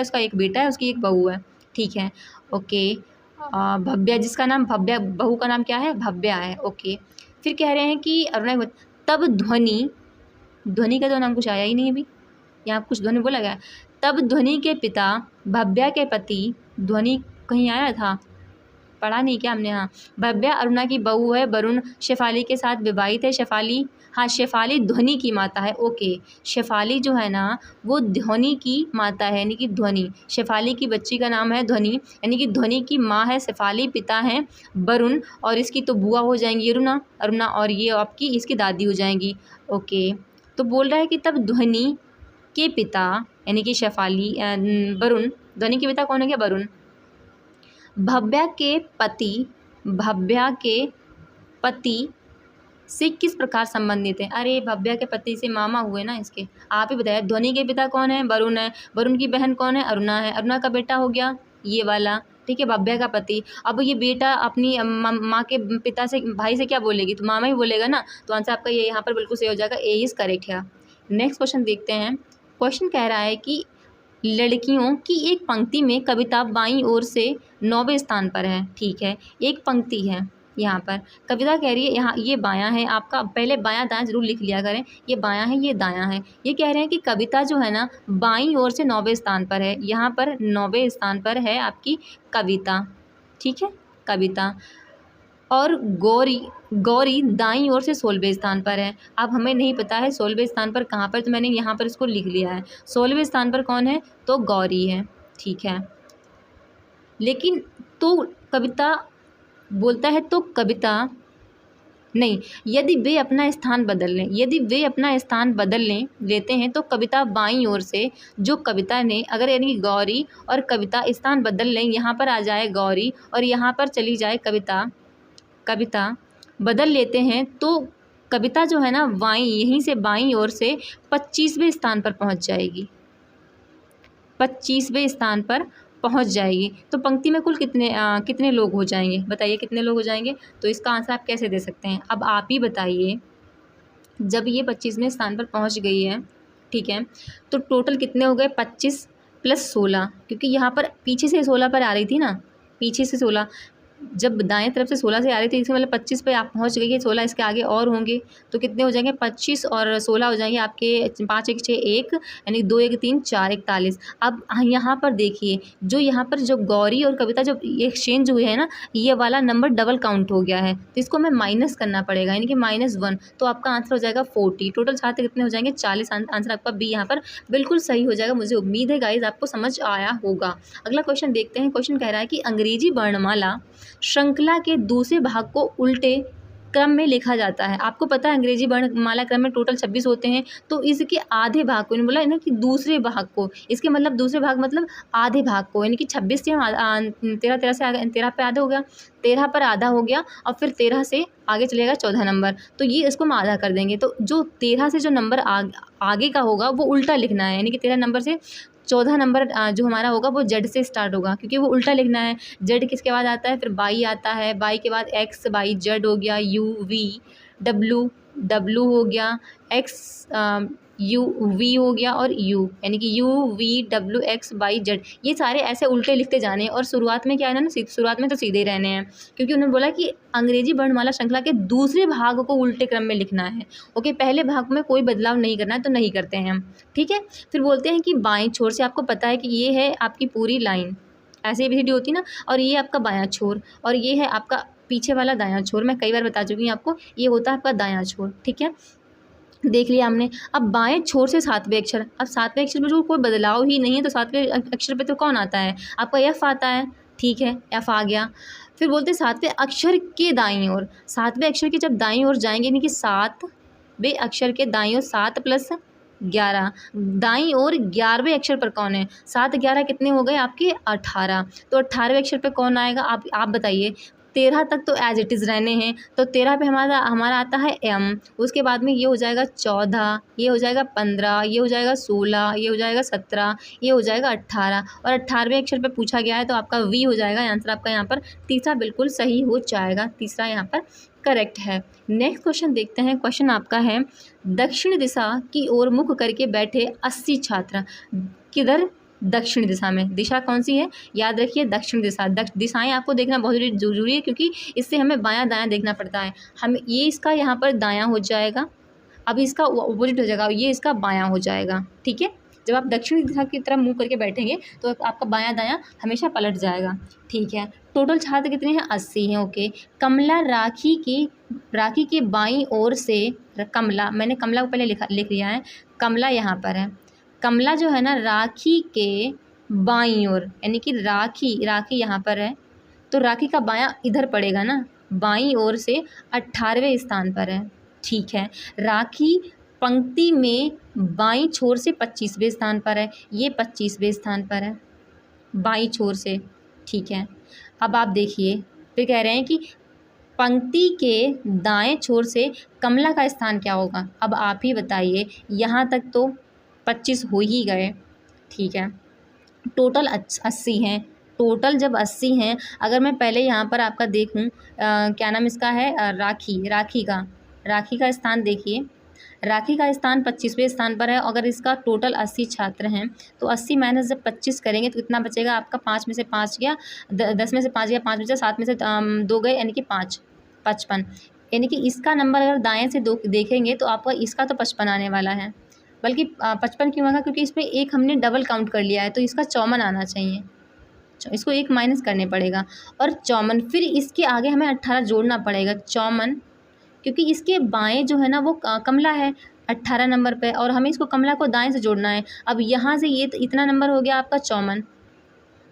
उसका एक बेटा है, उसकी एक बहू है, ठीक है, ओके। भव्या, जिसका नाम भव्या, बहू का नाम क्या है, भव्या है, ओके। फिर कह रहे हैं कि अरुणा, तब ध्वनि का तो नाम कुछ आया ही नहीं अभी, यहाँ कुछ ध्वनि बोला गया। तब ध्वनि के पिता भव्या के पति, ध्वनि कहीं आया था, पढ़ा नहीं क्या हमने, हाँ। भव्या अरुणा की बहू है, वरुण शेफाली के साथ विवाहित है। शेफाली, हाँ शेफाली ध्वनि की माता है, ओके। शेफाली जो है ना वो ध्वनि की माता है, यानी कि ध्वनि, शेफाली की बच्ची का नाम है ध्वनि, यानी कि ध्वनि की माँ है शेफाली, पिता है वरुण, और इसकी तो बुआ हो जाएंगी अरुणा, और ये आपकी इसकी दादी हो जाएंगी, ओके। तो बोल रहा है कि तब ध्वनि के पिता यानी कि शेफाली, वरुण, ध्वनि के पिता कौन है, क्या वरुण, भव्या के पति से किस प्रकार संबंधित है। अरे भव्या के पति से मामा हुए ना इसके, आप ही बताइए। ध्वनि के पिता कौन है, वरुण है, वरुण की बहन कौन है, अरुणा है, अरुणा का बेटा हो गया ये वाला, ठीक है, भव्या का पति। अब ये बेटा अपनी माँ के पिता से, भाई से क्या बोलेगी, तो मामा ही बोलेगा ना, तो आंसर आपका ये यहाँ पर बिल्कुल सही हो जाएगा, ए इज़ करेक्ट है। नेक्स्ट क्वेश्चन देखते हैं। क्वेश्चन कह रहा है कि लड़कियों की एक पंक्ति में कविता बाईं ओर से 9वें स्थान पर है, ठीक है, एक पंक्ति है यहाँ पर, कविता कह रही है, यहाँ ये बायां है आपका, पहले बायां दायां जरूर लिख लिया करें, ये बायां है ये दायां है। ये कह रहे हैं कि कविता जो है ना बाईं ओर से 9वें स्थान पर है, यहाँ पर 9वें स्थान पर है आपकी कविता, ठीक है, कविता। और गौरी गौरी दाईं ओर से 16वें स्थान पर है। अब हमें नहीं पता है 16वें स्थान पर कहाँ पर, तो मैंने यहाँ पर इसको लिख लिया है। 16वें स्थान पर कौन है, तो गौरी है, ठीक है। लेकिन तो कविता बोलता है, तो कविता नहीं, यदि वे अपना स्थान बदल लें, यदि वे अपना स्थान बदल लेते हैं तो कविता बाईं ओर से, जो कविता ने अगर यानी गौरी और कविता स्थान बदल लें, यहाँ पर आ जाए गौरी और यहाँ पर चली जाए कविता, कविता बदल लेते हैं तो कविता जो है ना बाईं, यहीं से बाईं ओर से 25वें स्थान पर पहुँच जाएगी, 25वें स्थान पर पहुंच जाएगी। तो पंक्ति में कुल कितने लोग हो जाएंगे, बताइए कितने लोग हो जाएंगे। तो इसका आंसर आप कैसे दे सकते हैं, अब आप ही बताइए। जब ये 25वें स्थान पर पहुंच गई है, ठीक है, तो टोटल कितने हो गए, 25 + 16, क्योंकि यहाँ पर पीछे से 16 पर आ रही थी ना, पीछे से 16, जब दाएं तरफ से 16 से आ रही थी, इसमें मतलब 25 पे आप पहुंच गई है, 16 इसके आगे और होंगे, तो कितने हो जाएंगे, 25 और 16 हो जाएंगे आपके 5 1 6 1, यानी 2 1 3 4 41। अब यहाँ पर देखिए, जो यहाँ पर जो गौरी और कविता जो एक्सचेंज हुए हैं ना, ये वाला नंबर डबल काउंट हो गया है, तो इसको हमें माइनस करना पड़ेगा, यानी कि -1, तो आपका आंसर हो जाएगा 40। टोटल छात्र कितने हो जाएंगे, 40। आंसर आपका बी यहाँ पर बिल्कुल सही हो जाएगा। मुझे उम्मीद है गाइज आपको समझ आया होगा। अगला क्वेश्चन देखते हैं। क्वेश्चन कह रहा है कि अंग्रेजी वर्णमाला श्रृंखला के दूसरे भाग को उल्टे क्रम में लिखा जाता है। आपको पता है अंग्रेजी वर्णमाला क्रम में टोटल 26 होते हैं, तो इसके आधे भाग को, इन्होंने बोला है ना कि दूसरे भाग को, इसके मतलब दूसरे भाग मतलब आधे भाग को, यानी कि 26 से 13 से आगे, 13 पे आधा हो गया, 13 पर आधा हो गया और फिर 13 से आगे चलेगा 14 नंबर, तो ये इसको हम आधा कर देंगे। तो जो 13 से जो नंबर आगे का होगा वो उल्टा लिखना है, यानी कि 13 नंबर से 14 नंबर जो हमारा होगा वो जेड से स्टार्ट होगा, क्योंकि वो उल्टा लिखना है। जेड किसके बाद आता है, फिर बाई आता है, बाई के बाद एक्स, बाई जेड हो गया, यू वी डब्लू, डब्लू हो गया, एक्स यू वी हो गया और यू, यानी कि you V W x by Z, ये सारे ऐसे उल्टे लिखते जाने हैं। और शुरुआत में क्या है ना, शुरुआत में तो सीधे रहने हैं, क्योंकि उन्होंने बोला कि अंग्रेजी वर्णमाला श्रृंखला के दूसरे भाग को उल्टे क्रम में लिखना है। ओके, पहले भाग में कोई बदलाव नहीं करना है, तो नहीं करते हैं हम, ठीक है। फिर बोलते हैं कि बाएं छोर से, आपको पता है कि ये है आपकी पूरी लाइन, ऐसे ABCD होती ना, और ये आपका बायां छोर और ये है आपका पीछे वाला दायां छोर। मैं कई बार बता चुकी हूँ आपको, ये होता है आपका दायां छोर, ठीक है, देख लिया हमने। अब बाएं छोर से 7वें अक्षर, अब 7वें अक्षर में जो कोई बदलाव ही नहीं है, तो 7वें अक्षर पे तो कौन आता है, आपका एफ आता है, ठीक है, एफ आ गया। फिर बोलते हैं 7वें अक्षर के दाईं ओर, 7वें अक्षर के जब दाईं ओर जाएंगे, यानी कि 7वें अक्षर के दाईं ओर 7 + 11, दाईं ओर 11वें अक्षर पर कौन है, 7 11 कितने हो गए आपके 18, तो 18वें अक्षर पे कौन आएगा, आप बताइए। 13 तक तो एज इट इज़ रहने हैं, तो 13 पे हमारा आता है एम, उसके बाद में ये हो जाएगा 14, ये हो जाएगा 15, ये हो जाएगा 16, ये हो जाएगा 17, ये हो जाएगा 18 और 18वें अक्षर पे पूछा गया है, तो आपका वी हो जाएगा। आंसर आपका यहाँ पर तीसरा बिल्कुल सही हो जाएगा, तीसरा यहाँ पर करेक्ट है। नेक्स्ट क्वेश्चन देखते हैं। क्वेश्चन आपका है, दक्षिण दिशा की ओर मुख करके बैठे 80 छात्र, किधर, दक्षिण दिशा में। दिशा कौन सी है, याद रखिए दक्षिण दिशा। दिशाएं आपको देखना बहुत जरूरी है, क्योंकि इससे हमें बायां दायां देखना पड़ता है। हम ये इसका यहाँ पर दायां हो जाएगा, अब इसका अपोजिट हो जाएगा, ये इसका बायां हो जाएगा, ठीक है। जब आप दक्षिण दिशा की तरफ मुंह करके बैठेंगे तो आपका बायां दायां हमेशा पलट जाएगा, ठीक है। टोटल छात्र कितने हैं, 80 हैं, ओके। कमला राखी के बाईं ओर से, कमला, मैंने कमला को पहले लिख लिया है, कमला यहाँ पर है। कमला जो है ना राखी के बाईं ओर, यानी कि राखी यहाँ पर है, तो राखी का बायां इधर पड़ेगा ना, बाईं ओर से 18वें स्थान पर है, ठीक है। राखी पंक्ति में बाईं छोर से 25वें स्थान पर है, ये 25वें स्थान पर है बाईं छोर से, ठीक है। अब आप देखिए, फिर कह रहे हैं कि पंक्ति के दाएं छोर से कमला का स्थान क्या होगा। अब आप ही बताइए, यहाँ तक तो 25 हो ही गए, ठीक है। टोटल 80 हैं, टोटल जब 80 हैं, अगर मैं पहले यहाँ पर आपका देखूँ, क्या नाम इसका है, राखी का स्थान देखिए, राखी का स्थान 25वें स्थान पर है। अगर इसका टोटल 80 छात्र हैं, तो 80 माइनस जब 25 करेंगे तो कितना बचेगा आपका, 5 में से 5 गया, 10 में से 5 गया, 5 बचा, 7 में से 2 गए, यानी कि 5, 55, यानी कि इसका नंबर अगर दाएँ से देखेंगे तो आपका इसका तो 55 आने वाला है, बल्कि 55 क्यों आएगा, क्योंकि इसमें एक हमने डबल काउंट कर लिया है, तो इसका 54 आना चाहिए, इसको 1 माइनस करने पड़ेगा, और 54, फिर इसके आगे हमें 18 जोड़ना पड़ेगा 54, क्योंकि इसके बाएं जो है ना वो कमला है 18 नंबर पे, और हमें इसको कमला को दाएं से जोड़ना है। अब यहाँ से ये इतना नंबर हो गया आपका 54,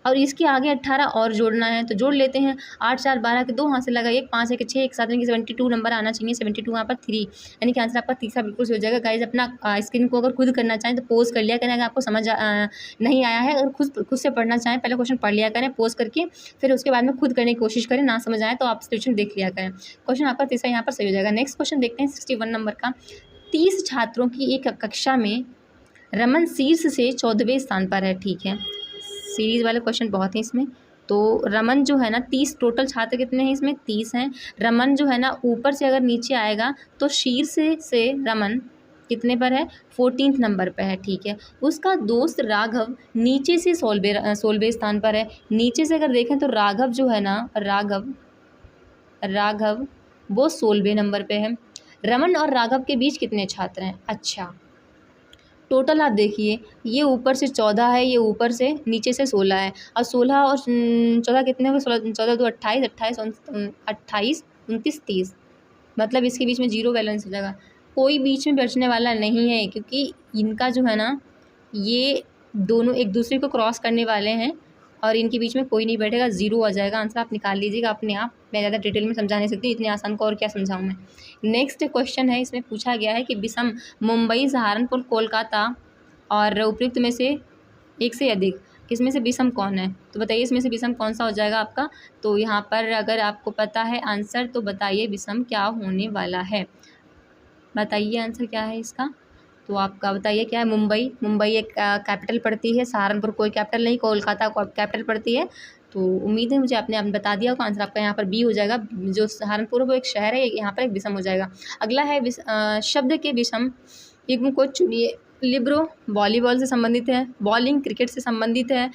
और इसके आगे 18 और जोड़ना है, तो जोड़ लेते हैं। 8 4 12 के 2 हाथ से लगा, 1 5 1 6 1 7 यानी कि 72 नंबर आना चाहिए। 72 यहाँ पर 3, यानी कि आंसर आपका तीसरा बिल्कुल सही हो जाएगा। गाइज अपना स्क्रीन को अगर खुद करना चाहें तो पोज कर लिया करें, अगर आपको समझ नहीं आया है, अगर खुद से पढ़ना चाहें पहले क्वेश्चन पढ़ लिया करें पोज करके, फिर उसके बाद में खुद करने की कोशिश करें, ना समझ आए तो आप क्वेश्चन देख लिया करें। क्वेश्चन आपका तीसरा यहाँ पर सही हो जाएगा। नेक्स्ट क्वेश्चन देखते हैं 61 नंबर का। 30 छात्रों की एक कक्षा में रमन शीर्ष से 14वें स्थान पर है, ठीक है। सीरीज़ वाले क्वेश्चन बहुत हैं इसमें। तो रमन जो है ना 30, टोटल छात्र कितने हैं इसमें 30 हैं। रमन जो है ना ऊपर से अगर नीचे आएगा तो शीर्ष से रमन कितने पर है 14th नंबर पर है, ठीक है। उसका दोस्त राघव नीचे से 16वें स्थान पर है। नीचे से अगर देखें तो राघव जो है ना राघव वो 16वें नंबर पे है। रमन और राघव के बीच कितने छात्र हैं? अच्छा, टोटल आप देखिए, ये ऊपर से 14 है, ये ऊपर से नीचे से 16 है, और 16 और 14 कितने हो गए? 16 14 2 28, 28 28 29 30, मतलब इसके बीच में जीरो बैलेंस हो जाएगा। कोई बीच में बचने वाला नहीं है, क्योंकि इनका जो है ना ये दोनों एक दूसरे को क्रॉस करने वाले हैं, और इनके बीच में कोई नहीं बैठेगा, ज़ीरो आ जाएगा। आंसर आप निकाल लीजिएगा अपने आप, मैं ज़्यादा डिटेल में समझा नहीं सकती, इतनी आसान को और क्या समझाऊँ मैं। नेक्स्ट क्वेश्चन है, इसमें पूछा गया है कि विषम मुंबई, सहारनपुर, कोलकाता और उपयुक्त में से एक से अधिक किसमें से विषम कौन है? तो बताइए इसमें से विषम कौन सा हो जाएगा आपका। तो यहाँ पर अगर आपको पता है आंसर तो बताइए विषम क्या होने वाला है, बताइए आंसर क्या है इसका। तो आपका बताइए क्या है। मुंबई एक कैपिटल पड़ती है, सहारनपुर कोई कैपिटल नहीं, कोलकाता कैपिटल पड़ती है। तो उम्मीद है मुझे आपने बता दिया होगा। आंसर आपका यहाँ पर बी हो जाएगा। जो सहारनपुर है वो एक शहर है, यहाँ पर एक विषम हो जाएगा। अगला है शब्द के विषम युग्म को चुनिए। लिब्रो वॉलीबॉल से संबंधित है, बॉलिंग क्रिकेट से संबंधित है,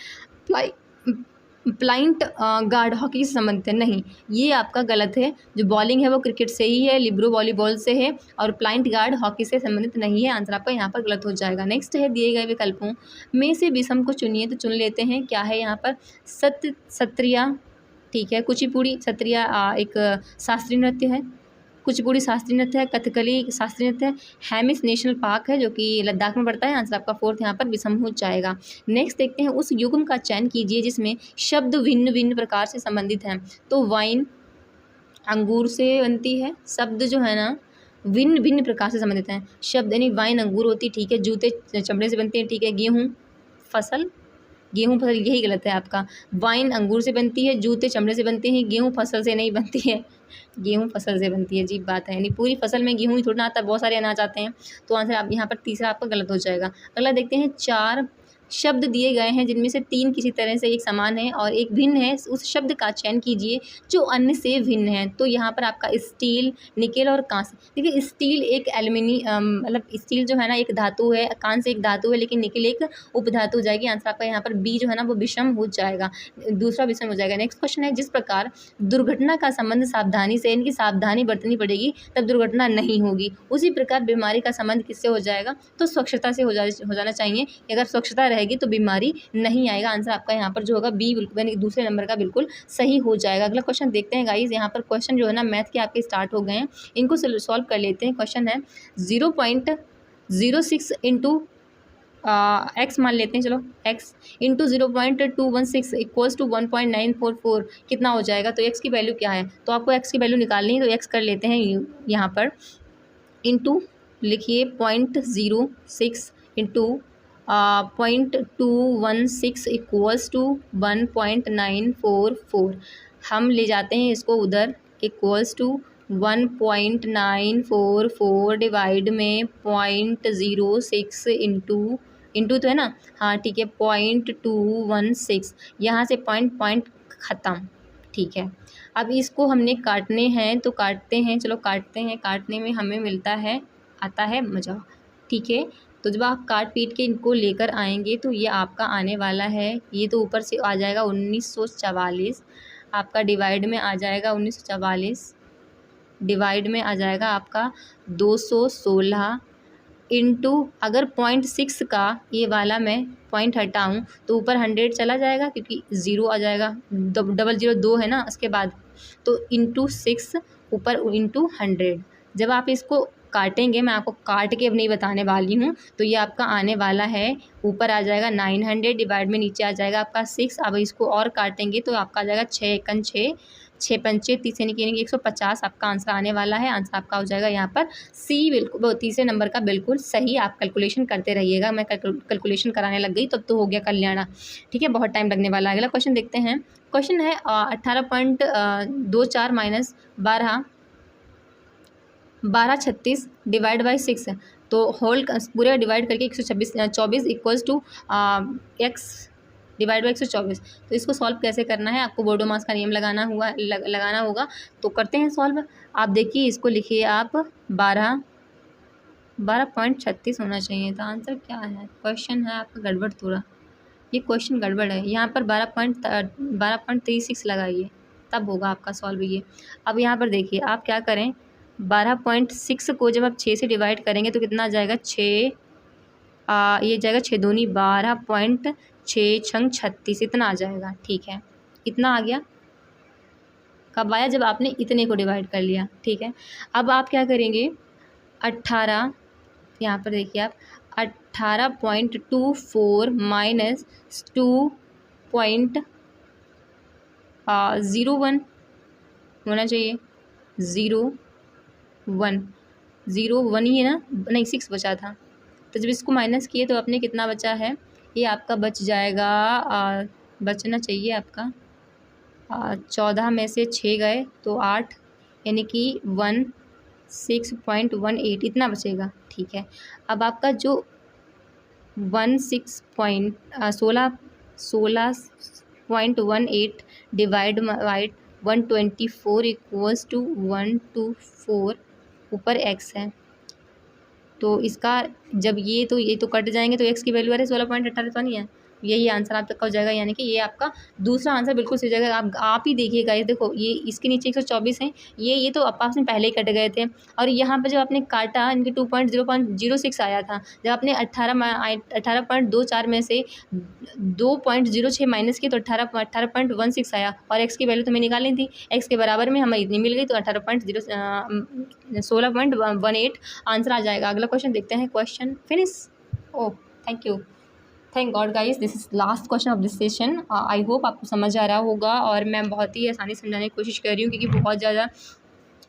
प्लाइंट गार्ड हॉकी से संबंधित है। नहीं, ये आपका गलत है। जो बॉलिंग है वो क्रिकेट से ही है, लिब्रो वॉलीबॉल से है, और प्लाइंट गार्ड हॉकी से संबंधित नहीं है। आंसर आपका यहाँ पर गलत हो जाएगा। नेक्स्ट है दिए गए विकल्पों में से विषम को चुनिए, तो चुन लेते हैं। क्या है यहाँ पर? सत्रिया, ठीक है। कुचिपुड़ी सत्रिया एक शास्त्रीय नृत्य है, कुचिपुड़ी शास्त्रीय नृत्य है, कथकली शास्त्रीय नृत्य है, हेमिस नेशनल पार्क है जो कि लद्दाख में पड़ता है। आंसर आपका 4th यहाँ पर विषम हो जाएगा। नेक्स्ट देखते हैं, उस युग्म का चयन कीजिए जिसमें शब्द भिन्न भिन्न प्रकार से संबंधित हैं। तो वाइन अंगूर से बनती है, शब्द जो है ना भिन्न भिन्न प्रकार से संबंधित हैं। शब्द यानी वाइन अंगूर होती, ठीक है। जूते चमड़े से बनते हैं, ठीक है। गेहूँ फसल यही गलत है आपका। वाइन अंगूर से बनती है, जूते चमड़े से बनते हैं, गेहूँ फसल से नहीं बनती है। गेहूँ फसल से बनती है, अजीब बात है। यानी पूरी फसल में गेहूँ ही थोड़ा ना आता, बहुत सारे अनाज आते हैं। तो आंसर आप यहाँ पर तीसरा आपका गलत हो जाएगा। अगला देखते हैं, 4 शब्द दिए गए हैं जिनमें से 3 किसी तरह से एक समान है और एक भिन्न है। उस शब्द का चयन कीजिए जो अन्य से भिन्न है। तो यहाँ पर आपका स्टील, निकेल और कांस्य। देखिए स्टील एक मतलब स्टील जो है ना एक धातु है, कांस्य एक धातु है, लेकिन निकेल एक उपधातु हो जाएगी। आंसर आपका यहाँ पर बी जो है ना वो विषम हो जाएगा, दूसरा विषम हो जाएगा। नेक्स्ट क्वेश्चन है, जिस प्रकार दुर्घटना का संबंध सावधानी से, इनकी सावधानी बरतनी पड़ेगी तब दुर्घटना नहीं होगी, उसी प्रकार बीमारी का संबंध किससे हो जाएगा? तो स्वच्छता से हो जाना चाहिए। अगर स्वच्छता रहेगी तो बीमारी नहीं आएगा। आंसर आपका यहाँ पर जो होगा बी बिल्कुल यानी दूसरे नंबर का बिल्कुल सही हो जाएगा। अगला क्वेश्चन देखते हैं गाइस। यहाँ पर क्वेश्चन जो है ना मैथ के आपके स्टार्ट हो गए हैं, इनको सॉल्व कर लेते हैं। क्वेश्चन है 0.06 इंटू एक्स मान लेते हैं, चलो एक्स इंटू 0.216 इक्वल्स टू 1.944 कितना हो जाएगा? तो एक्स की वैल्यू क्या है? तो आपको एक्स की वैल्यू निकालनी है, तो एक्स कर लेते हैं यहाँ पर इंटू लिखिए 0.06 इंटू 0.216 इक्वल्स टू 1.944। हम ले जाते हैं इसको उधर, इक्वल्स टू 1.944 डिवाइड में 0.06 इंटू तो है ना, हाँ ठीक है 0.216, यहाँ से पॉइंट ख़त्म, ठीक है। अब इसको हमने काटने हैं तो काटते हैं, चलो काटते हैं। काटने में हमें मिलता है, आता है मज़ा, ठीक है। तो जब आप काट पीट के इनको लेकर आएंगे तो ये आपका आने वाला है, ये तो ऊपर से आ जाएगा 1944, आपका डिवाइड में आ जाएगा 1944, डिवाइड में आ जाएगा आपका 216 इंटू अगर 0.6 का ये वाला मैं पॉइंट हटाऊँ तो ऊपर 100 चला जाएगा क्योंकि ज़ीरो आ जाएगा, डबल ज़ीरो 2 है ना उसके बाद, तो इंटू 6 ऊपर इंटू 100। जब आप इसको काटेंगे, मैं आपको काट के अब नहीं बताने वाली हूँ, तो ये आपका आने वाला है, ऊपर आ जाएगा 900 डिवाइड में नीचे आ जाएगा आपका 6। अब इसको और काटेंगे तो आपका आ जाएगा 6 एकन 6, 6 पंचे 30 यानी कि 150 आपका आंसर आने वाला है। आंसर आपका हो जाएगा यहाँ पर सी, बिल्कुल तीसरे नंबर का बिल्कुल सही। आप कैलकुलेशन करते रहिएगा, मैं कैलकुलेशन कराने लग गई तब तो हो गया कल्याणा, ठीक है, बहुत टाइम लगने वाला है। अगला क्वेश्चन देखते हैं। क्वेश्चन है 18.24 माइनस 1236 डिवाइड बाई 6, तो होल पूरे डिवाइड करके 124 equals to X divide by 124। तो इसको सॉल्व कैसे करना है, आपको बोर्डोमास का नियम लगाना होगा। तो करते हैं सॉल्व। आप देखिए, इसको लिखिए आप 12.36 होना चाहिए था। आंसर क्या है, क्वेश्चन है आपका गड़बड़ थोड़ा, ये क्वेश्चन गड़बड़ है। यहाँ पर 12.36 लगाइए, तब होगा आपका सॉल्व ये। अब यहाँ पर देखिए, आप क्या करें, 12.6 को जब आप 6 से डिवाइड करेंगे तो कितना आ जाएगा, 6 ये जाएगा 6 दूनी 12.6 छंग 36, इतना आ जाएगा, ठीक है, इतना आ गया। कब आया, जब आपने इतने को डिवाइड कर लिया, ठीक है। अब आप क्या करेंगे, 18, यहाँ पर देखिए आप 18.24 माइनस 2.01 होना चाहिए, 0.1 ही है ना, नहीं 6 बचा था, तो जब इसको माइनस किए तो अपने कितना बचा है, ये आपका बच जाएगा, बचना चाहिए आपका 14 में से 6 गए तो 8, यानी कि 16.18 इतना बचेगा, ठीक है। अब आपका जो 16.18 डिवाइड 124 इक्वल्स टू 124 ऊपर एक्स है, तो इसका जब ये तो कट जाएंगे तो एक्स की वैल्यू आ रही है 16.18 तो नहीं है, यही आंसर आप तक का हो जाएगा, यानी कि ये आपका दूसरा आंसर बिल्कुल सही जाएगा। आप ही देखिएगा, ये देखो, ये इसके नीचे 124 हैं, ये तो आपस में पहले ही कट गए थे, और यहाँ पे जब आपने काटा इनके 2.006 आया था, जब आपने 18.24 में से 2.06 माइनस किया तो 18.16 आया, और एक्स की वैल्यू तो मैं निकाली थी, एक्स के बराबर में हमें इतनी मिल गई, तो 16.18 आंसर आ जाएगा। अगला क्वेश्चन देखते हैं। Question finish. Oh, thank you, thank God guys, this is last question of this session. I hope आपको समझ आ रहा होगा, और मैं बहुत ही आसानी से समझाने की कोशिश कर रही हूँ, क्योंकि बहुत ज़्यादा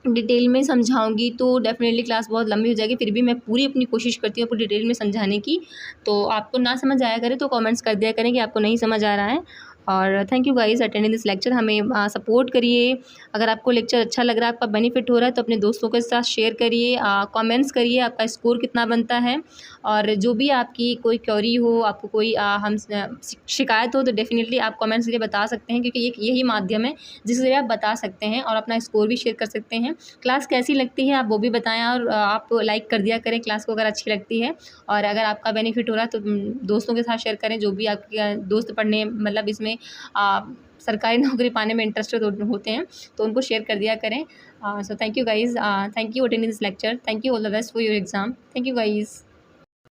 डिटेल में समझाऊंगी तो डेफिनेटली क्लास बहुत लंबी हो जाएगी, फिर भी मैं पूरी अपनी कोशिश करती हूँ पूरी डिटेल में समझाने की। तो आपको ना समझ आया करे तो कमेंट्स कर दिया करें कि आपको नहीं समझ आ रहा है। और thank you guys attending this lecture, हमें सपोर्ट करिए। अगर आपको लेक्चर अच्छा लग रहा है, आपका बेनिफिट हो रहा है, तो अपने दोस्तों के साथ शेयर करिए, कमेंट्स करिए आपका स्कोर कितना बनता है, और जो भी आपकी कोई क्वेरी हो, आपको कोई हम शिकायत हो, तो डेफिनेटली आप कमेंट्स के लिए बता सकते हैं, क्योंकि यही माध्यम है जिससे आप बता सकते हैं और अपना स्कोर भी शेयर कर सकते हैं। क्लास कैसी लगती है आप वो भी बताएं, और आप लाइक कर दिया करें क्लास को अगर अच्छी लगती है, और अगर आपका बेनिफिट हो रहा है तो दोस्तों के साथ शेयर करें, जो भी आपके दोस्त पढ़ने मतलब इसमें सरकारी नौकरी पाने में इंटरेस्टेड होते हैं, तो उनको शेयर कर दिया करें। So thank you guys, thank you attending this lecture, thank you, all the best for your exam, thank you guys.